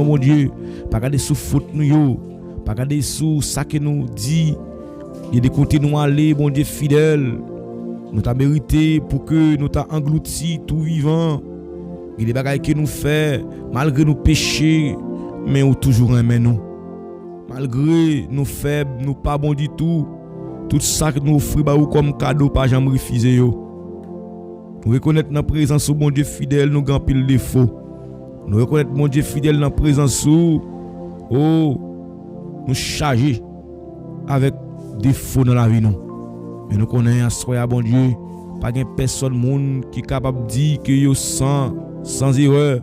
Speaker 2: mon Dieu, pas garder sous faute nous, pas garder sous ça que nous dit, et de côté nous aller, bon Dieu fidèle, nous t'a mérité pour que nous t'a englouti tout vivant, et des bagailles que nous fait malgré nos péchés, mais ou toujours aimer nous, malgré nos faibles, nous pas bon du tout ça que nous offrons comme cadeau pas jamais refuser yo. Nous reconnaître dans présence au bon Dieu fidèle, nous grand pile défaut. Nous reconnaître mon Dieu fidèle dans la présence où nous charger avec des défauts dans la vie nous. Mais nous connaissons à bon Dieu, pas de personne monde qui est capable de dire que yo sans erreur.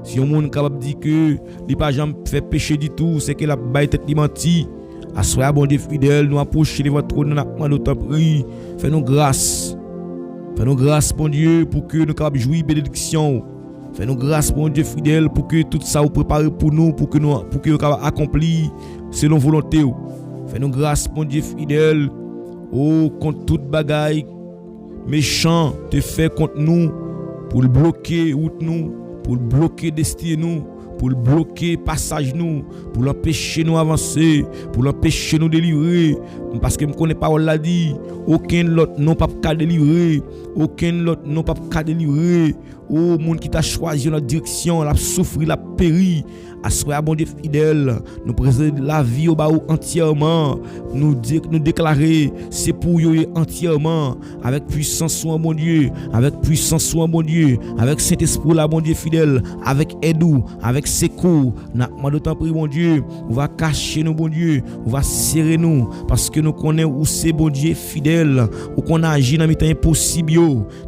Speaker 2: Si un monde capable de dire que il pas jamais fait péché du tout, c'est que la baille tête li menti. À bon Dieu fidèle, nous approcher devant trône, nous demandons ta prière, fais-nous grâce. Fais-nous grâce bon Dieu pour que nous capables jouir bénédiction. Fais-nous grâce, mon Dieu fidèle, pour que tout ça vous prépare pour nous, pour que nous accomplir selon volonté. Fais-nous grâce, mon Dieu fidèle, contre toute bagaille méchant te fait contre nous, pour le bloquer route nous, pour le bloquer destin nous, pour le bloquer passage nous, pour l'empêcher nous avancer, pour l'empêcher nous délivrer. Parce que je ne connais pas, on l'a dit, aucun autre non pas qu'à délivrer, aucun autre non pas qu'à délivrer. Oh, monde qui t'a choisi notre direction, l'a souffrir, l'a péri. À bon Dieu fidèle, nous présenter la vie au bas entièrement, nous déclarer c'est pour eux entièrement, avec puissance soit mon Dieu, avec puissance soit mon Dieu, avec Saint-Esprit là mon Dieu fidèle, avec aide-nous, avec secours, n'a d'autant pris mon Dieu, on va cacher nous bon Dieu, on va serrer nous, parce que nous connaissons où c'est bon Dieu fidèle, où qu'on agit dans les temps impossible,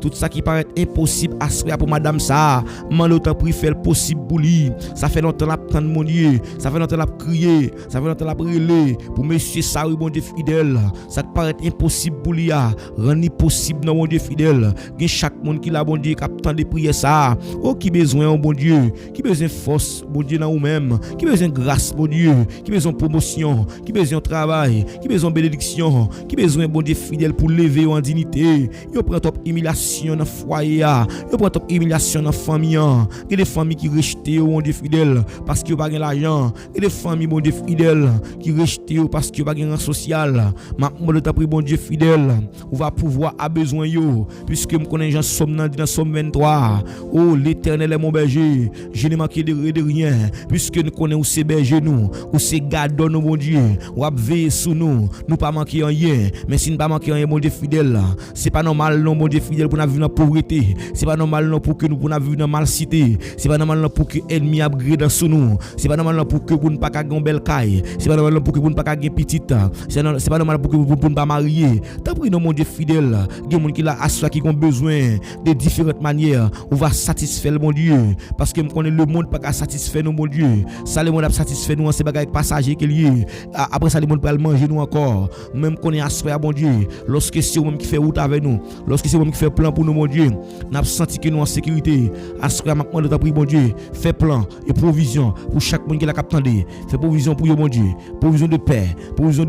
Speaker 2: tout ça qui paraît impossible à se faire pour madame ça, m'en d'autant pris faire possible pour lui, ça fait longtemps attendre mon Dieu, ça fait longtemps la crier, ça fait longtemps la brûler pour monsieur ça bon Dieu fidèle, ça te paraît impossible pour lui rendre possible non mon Dieu fidèle, gen chaque monde qui la bon Dieu qui attend de prier ça, oh qui besoin bon Dieu, qui besoin force bon Dieu dans ou même, qui besoin grâce bon Dieu, qui besoin promotion, qui besoin travail, qui besoin bénédiction, qui besoin bon Dieu fidèle pour lever en dignité. Yo prend top humiliation dans foyer, yo prend top humiliation dans famille. Il y a des familles qui rejettent bon Dieu fidèle parce que yo pas gain l'argent. Il y a des familles bon Dieu fidèle qui rejettent parce que yo pas gain rang social. M'a t'a pris bon Dieu fidèle, on va pouvoir a besoin yo puisque me connais Jean Somme dans Somme 23. Oh l'Éternel est mon berger, je n'ai manqué de rien puisque nous connaissons où c'est berger nous, où c'est garde nous mon Dieu, ou a veiller sur nous pas manquer rien. Mais si nous pas manquer rien mon Dieu fidèle, c'est pas normal non mon Dieu fidèle pour nous vivre dans pauvreté, c'est pas normal non pour que nous pour vivre dans mal cité, c'est pas normal non pour que ennemi upgrade sur nous, c'est pas normal non pour que nous pas gagner belle caille, c'est pas normal non pour que nous pas gagner petite, c'est pas normal pour que nous pas marier. T'as pris non mon Dieu fidèle, il y a des gens qui la assoit qui ont besoin de différentes manières, on va satisfaire mon Dieu parce que me connaît le monde pas satisfaire nous mon Dieu. Ça le monde a satisfait nous c'est bagaille passager qui lié. Après ça le monde pas manger nous encore. Même qu'on est assoit bon Dieu, lorsque c'est vous-même qui fait route avec nous, lorsque c'est vous-même qui fait plan pour nous mon Dieu, n'a senti que nous en sécurité. Assoit maintenant de ta prière bon Dieu, fait plan et provision pour chaque monde qui la captandé. Fait provision pour mon Dieu, provision de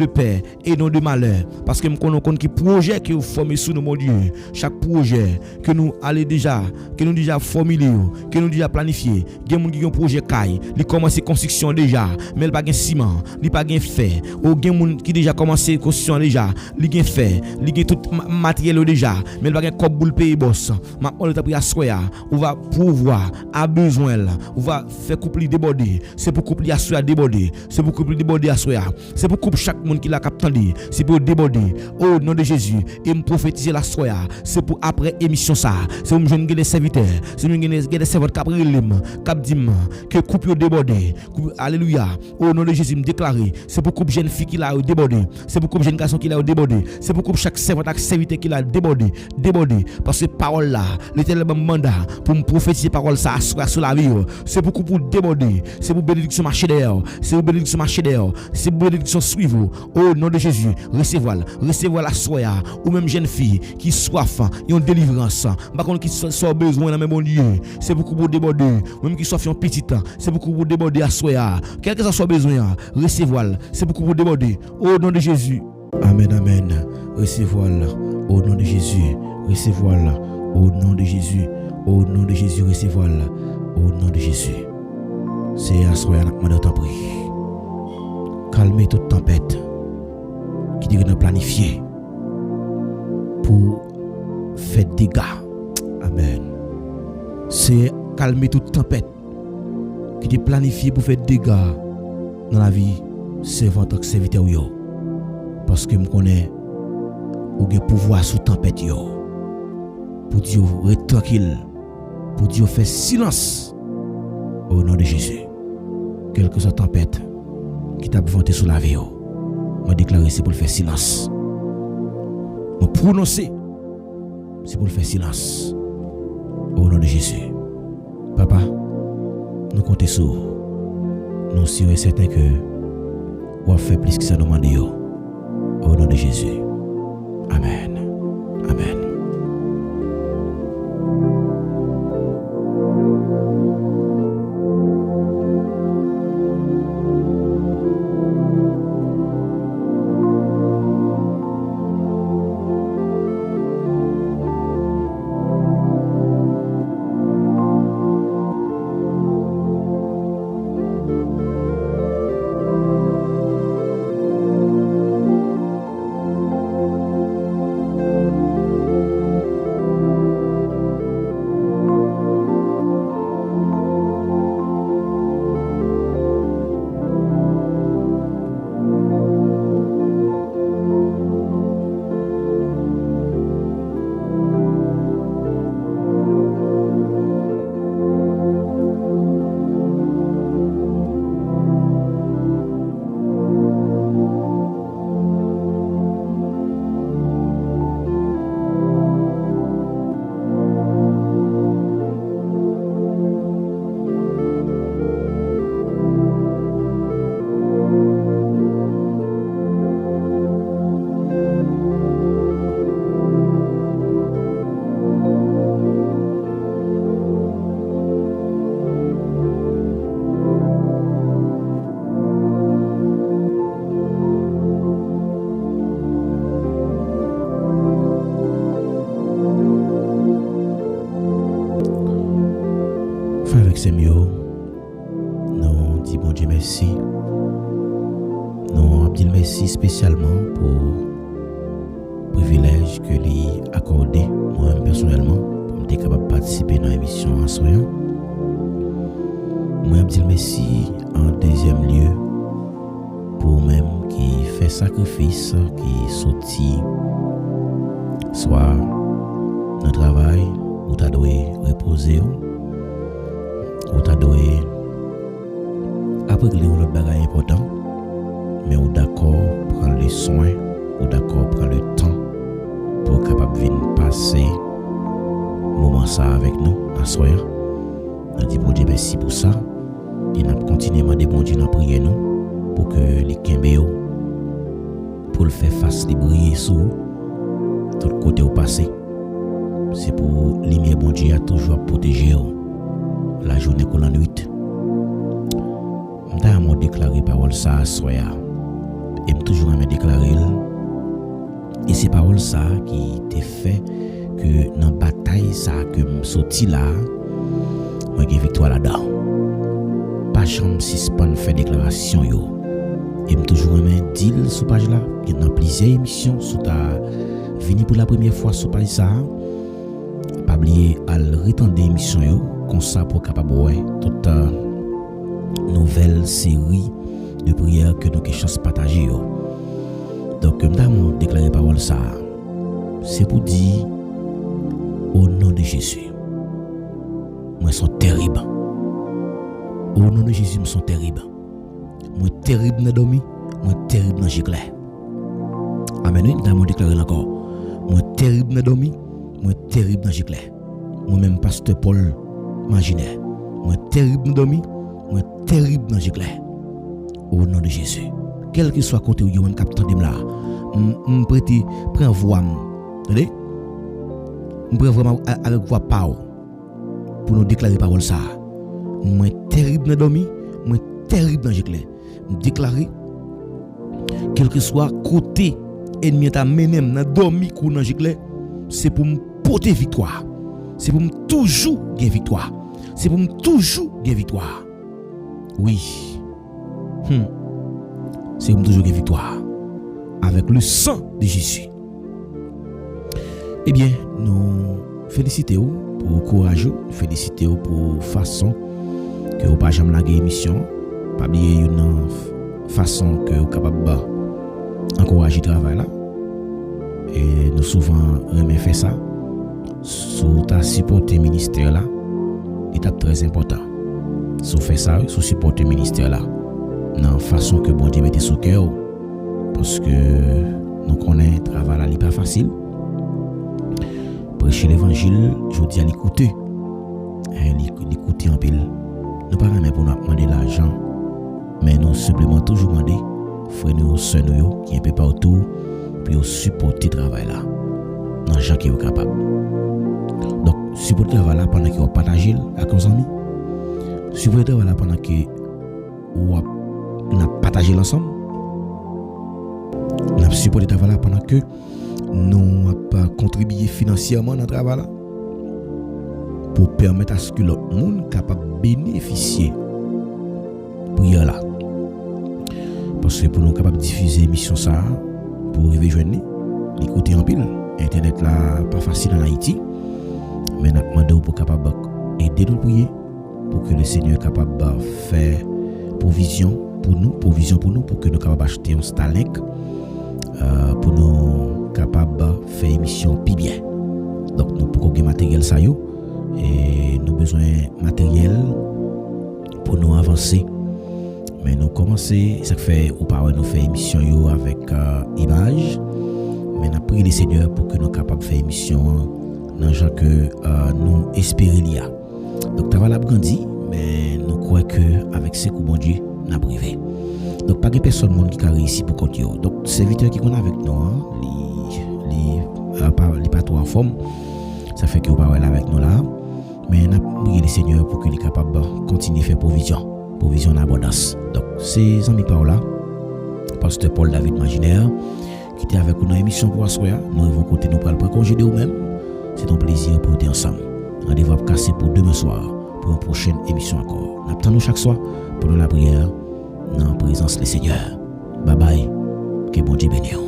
Speaker 2: paix et non de malheur parce que me connaît qui projet que vous formez sous nous mon Dieu. Chaque projet que nous allons déjà formulé, que nous déjà planifié, il y a des gens qui ont un projet caille, ils commencent construction déjà, mais il pas gain ciment, il pas gain fer, ou il y a des gens qui déjà commencé construction déjà, il gain fer, il gain tout matériel déjà, mais il pas gain comme boule payer boss. Maintenant le tapis à soya, on va pouvoir à besoin là, on va faire couple déborder, c'est pour couple à soya déborder, c'est pour couple déborder à soya, c'est pour couple chaque monde qui l'a capté, c'est pour déborder au nom de Jésus et me prophétiser la soya, c'est pour après émission ça, c'est pour jeune des serviteurs, c'est nous des servants cap dim que couple débordé, alléluia, au nom de Jésus me déclarer, c'est pour couple jeune fille qui l'a débordé, c'est pour couple jeune garçon qui l'a débordé, c'est pour couple chaque servant et serviteur qui l'a débordé parce que parole là, l'Éternel me mandat pour me prophétiser parole ça sur la vie, c'est pour couple déborder, c'est pour bénédiction marcher d'ailleurs, c'est pour bénédiction marcher d'ailleurs, c'est pour bénédiction suivre au nom de Jésus, recevoir la soya ou même jeune fille qui soif, et en délivrance, par contre qui soit besoin dans mon Dieu, c'est beaucoup pour déborder, même qui soit en petit temps, c'est beaucoup pour déborder à soya, quel que soit besoin, recevoir, c'est beaucoup pour déborder au nom de Jésus. Amen, amen. Recevoir au nom de Jésus, recevoir au nom de Jésus, au nom de Jésus, recevoir au nom de Jésus. C'est à soya n'a pas pris. Calmez toute tempête qui dit que planifié pour faire dégâts. Amen. C'est calmer toute tempête qui est planifiée pour faire des dégâts dans la vie servant tant que serviteur yo parce que me connais ou gen pouvoir sous tempête yo pour dire reste tranquille, pour dire faire silence au nom de Jésus. Quelle que soit tempête qui t'a vanté sous la vie yo, m'a déclaré c'est pour faire silence. Me prononcer c'est pour faire silence au nom de Jésus. Papa, nous comptons sur nous sommes certains que on va faire plus que ça nous demande au nom de Jésus. Amen. Amen. merci. Nous dit merci spécialement pour le privilège que lui accordé moi personnellement pour être capable de participer dans l'émission en soir. Moi dit merci en deuxième lieu pour même qui fait sacrifice, qui sorti soit dans le travail où tu dois reposer où tu dois après l'autre bagage important mais ou d'accord prendre les soins ou d'accord prendre le temps pour capable venir passer moment ça avec nous à soir. On dit bon Dieu merci pour ça et n'a continuer à demander bon Dieu dans prier nous pour que les kembéo pour le faire face de briller sur tout côté au passé. C'est pour lumière bon Dieu a toujours protéger la journée comme la nuit. M'ta déclaré parole ça soya et toujours me déclarer et c'est parole ça qui te fait que dans bataille ça que me sorti là moi j'ai victoire là-dedans. Pas chambre suspend faire déclaration yo. Et me toujours me dire sur page là, il y a plusieurs émissions sous ta venir pour la première fois sur page ça. Pas oublier à retendre émission yo comme ça pour capable ouais toute nouvelle série de prières que nous avons chance partager yo. Donc comme nous déclaré parole ça, c'est pour dire au nom de Jésus. Moi sont terribles. Au nom de Jésus, moi sont terribles. Moi terrible dans dormi, moi terrible dans giclé. Amen. Oui, nous déclaré encore. Moi terrible dans dormi, moi terrible dans giclé. Moi même pasteur Paul imaginaire. Moi terrible dans dormi, moi terrible dans giclé. Au nom de Jésus. Quel que soit côté où yo même capteur de là, me prêter prend voix. Attendez? Me prend vraiment avec voix pao pour nous déclarer parole ça. Moi terrible dans dormi, moi terrible dans giclé. Me déclarer quel que soit côté ennemi t'a mené dans dormi ou dans giclé, c'est pour me porter victoire. C'est pour me toujours gagner victoire. C'est pour me toujours gagner victoire. Oui. C'est pour me toujours gagner victoire avec le sang de Jésus. Eh bien, nous félicitons pour le courage, félicitons pour la façon que vous n'avez pas jamais la émission. Pas oublier une façon que vous êtes capable d'encourager le travail là. Et nous souvent remet fait ça. Sous ta supporter ministère là, étape très important. Sous fait ça, sous supporter ministère là. Dans façon que bon Dieu mette sous cœur. Parce que nous connaissons le travail là, il n'est pas facile. Prêcher l'évangile, je dis à l'écouter. L'écouter en pile. Nous ne parlons pas pour nous demander l'argent. Mais nous simplement toujours demander, frères nous, sœurs nous, qui est un peu partout, pour supporter le travail là. Dans les gens qui sont capables. Donc, supporter le travail là pendant qu'ils ont partagé avec nos amis. Supporter le travail là pendant qu'ils ont partagé l'ensemble. Nous avons supporté le travail là pendant que nous avons contribué financièrement dans le travail là. Pour permettre à ce que l'autre monde capable de bénéficier de prière là. Parce que pour nous capables de diffuser l'émission ça, pour arriver joindre, l'écouter en pile. Internet là pas facile en Haïti, mais nous demandons pour capable aider nous prier pour que le Seigneur est capable de faire provision pour nous pour que nous capable acheter un Starlink pour nous capable de faire émission plus bien. Donc nous pour que matériel ça yo et nous besoin matériel pour nous avancer. Mais nous commencer ça fait ou pas nous faire émission yo avec image. Mais nous prions le Seigneur pour que nous soyons capables de faire émission dans le genre que nous espérons il y a. Donc, tu vas grandir, mais nous croyons qu'avec ce que bon Dieu nous a privé. Donc, pas de personne qui a réussi pour compter. Donc, serviteur qui est avec nous, les pas trop en forme, ça fait que vous parlez avec nous là. Mais nous prions le Seigneur pour qu'il soit capable de continuer à faire provision en abondance. Donc, ces amis par là, pasteur Paul David Maginaire, qui était avec nous dans l'émission pour Assoya. Nous avons côté nous pour congéder nous-mêmes. C'est un plaisir pour être ensemble. Rendez-vous à casser pour demain soir pour une prochaine émission encore. Nous attendons chaque soir pour la prière dans la présence du Seigneur. Bye bye. Que bon Dieu bénisse.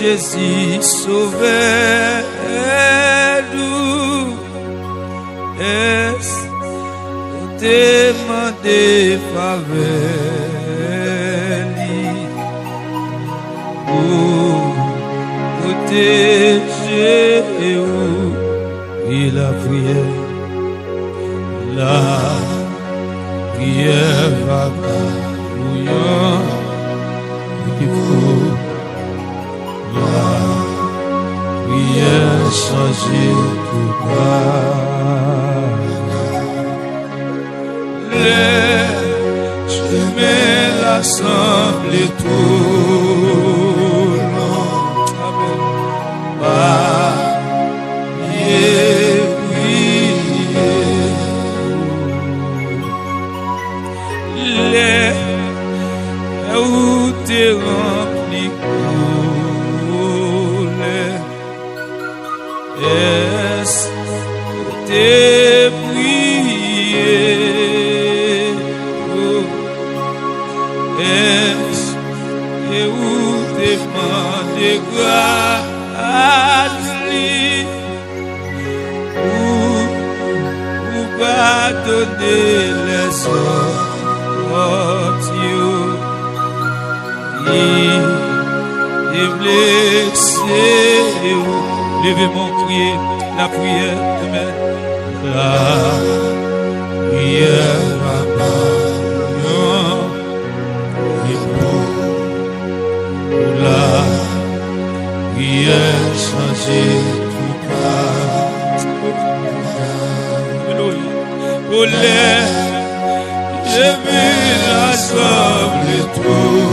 Speaker 1: Jésus sauvez-nous. Est-ce que demandez faveur pour protéger-vous? Et la prière va bouillant. Il faut changer tout bas. Les chemins l'assemblent tout long. Amen. Les routes remplies. Est-ce que t'es prié? Est-ce que vous demandez grâce ou pardonner les sorties et blessés? Levez mon crier, la prière demain. La prière va bouillant. Et pour la prière changer tout bas. Oh les, je vais rassembler tout.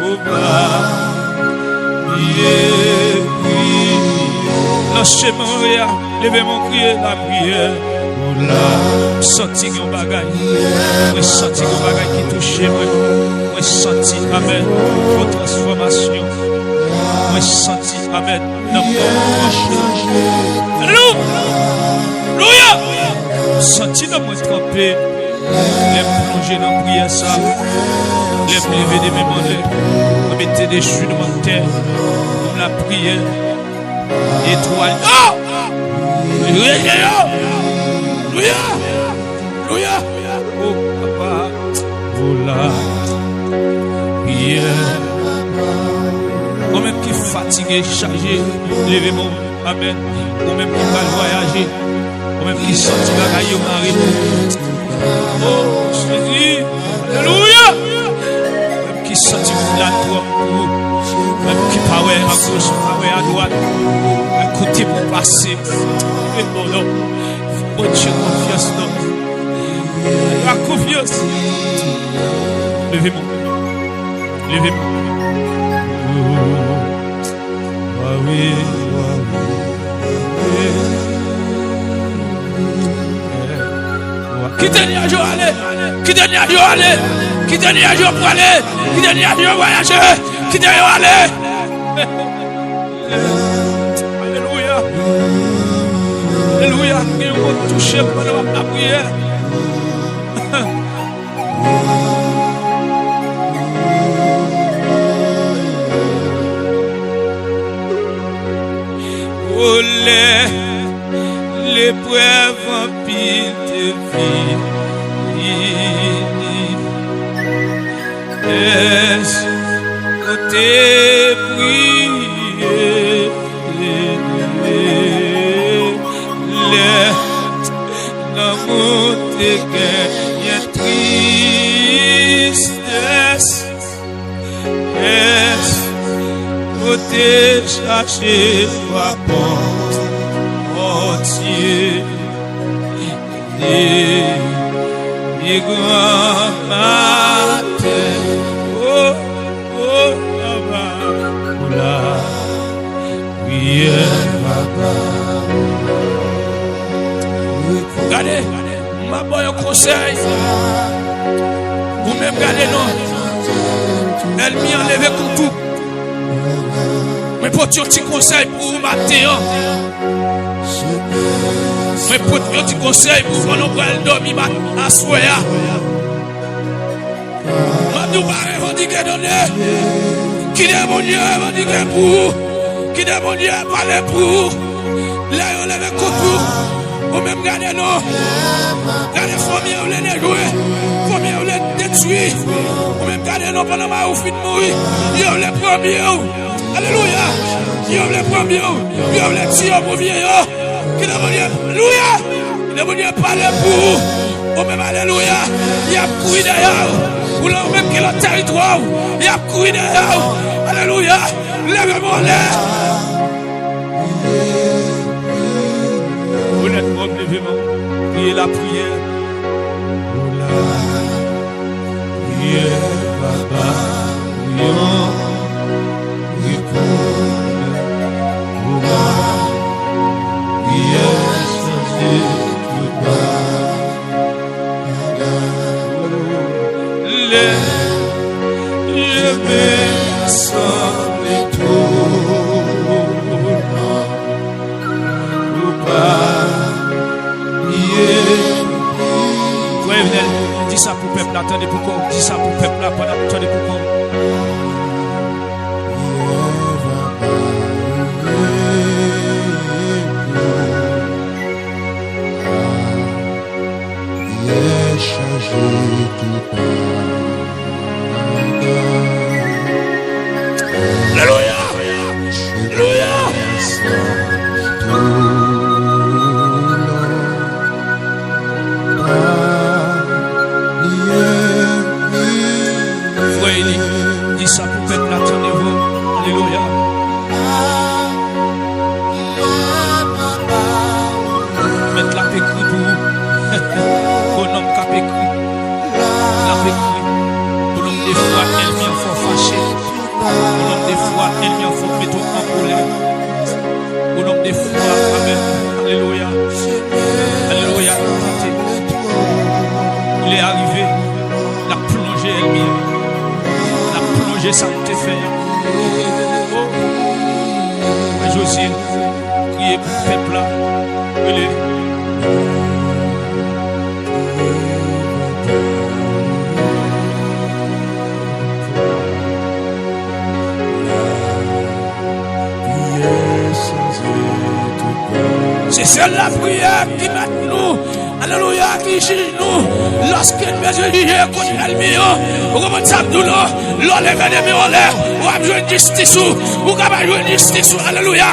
Speaker 1: Au bas. Lâchez mon rire, levez mon crier, la prière. Senti mon bagage, moi senti mon bagage qui touche moi senti, amen, votre transformation. Moi senti, amen, alléluia, senti dans moi tremper, les plonger dans la prière ça, les lever des mémoires, mettez des jus de mon terre, la prière. Étoile. Oh! Alléluia! Alléluia! Oh, papa. Oh là. Prière. Moi-même qui fatigué, chargé, levez-moi. Amen. Moi-même qui va voyager. Moi-même qui sorti la caille au mari. Oh, Jésus. Alléluia! Même qui sorti la toi. Même qui parle à gauche, parle à droite. Écoutez pour passer. Et bon, non. Bon Dieu, confiance, non. La confiance. Levez-moi. Levez-moi. Oui. Qui dernier jour aller? Qui dernier jour aller? Qui dernier jour pour aller? Qui dernier jour voyager? Qui dernier jour aller? Alléluia. Alléluia. Ils vont toucher pendant la prière. Oh, l'épreuve en pile de vie. Est-ce que t'es prié? Dans mon dégât, tristesse. Est-ce que t'es cherché par entier? Et grand matin, oh, la prière, regardez, ma bonne conseil, vous-même regardez, non, elle m'y enlève comme tout, mais pour un petit conseil pour vous matin, mais pour un petit conseil pour qu'on prenne dormir à soya. Madou pas revendiquer donner. Qui est mon Dieu revendiquer pour. Qui est mon Dieu parler pour. Là on lève contre. Ou même garder non. Garder famille on les jouer. Famille on les détruire. Ou même garder non pendant ma ou fin mourir. Yo les premiers. Alléluia. Yo les premiers. Yo les tiens pour vieux. Qui est mon Dieu. Alléluia. Le bon Dieu parle pour. Ou même alléluia. Il y a couru derrière. Ou là même qui est le territoire. Il y a couru derrière. Alléluia. Lève-moi l'air. Honnêtement, lèvez-moi. Priez la prière. La prière, papa. Je vais semble tout ou pas. Dis ça pour le peuple, attendez pourquoi. Dis ça pour le peuple, attendez pourquoi. Alléluia. Alléluia. Frère, dis ça pour peuple, attendez-vous. Alléluia. Mettre la paix pour vous. Bon homme qui a pécru. La pécru. Bon homme des fois, elle vient fort fâché. Bon homme des fois, elle vient fort mettre en colère. Bon homme des fois, amen. Alléluia. Alléluia. Il est arrivé. La plongée, elle vient. La plongée, ça te fait. Oh. Josué, criez pour le peuple là. C'est celle la prière qui met nous, alléluia, qui juge nous. Lorsqu'elle me juge contre l'ennemi, vous comprenez ça, nous, l'enlève l'ennemi en l'air, vous avez joué justice, vous avez joué justice, alléluia,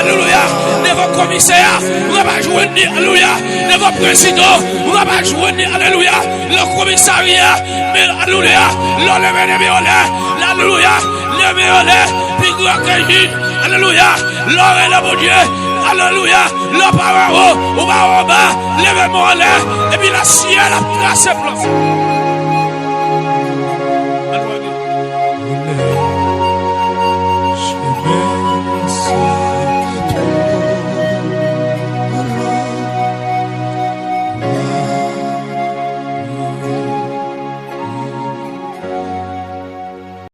Speaker 1: alléluia, devant commissaire, vous avez joué, alléluia, devant président, vous avez joué, alléluia, le commissariat, mais alléluia, l'enlève l'ennemi en l'air, alléluia, l'ennemi en l'air, puis grand que juge, alléluia, l'enlève le bon Dieu. Alléluia, le parole, ou bas, lève-moi en l'air, et puis la ciel a tracé blanc.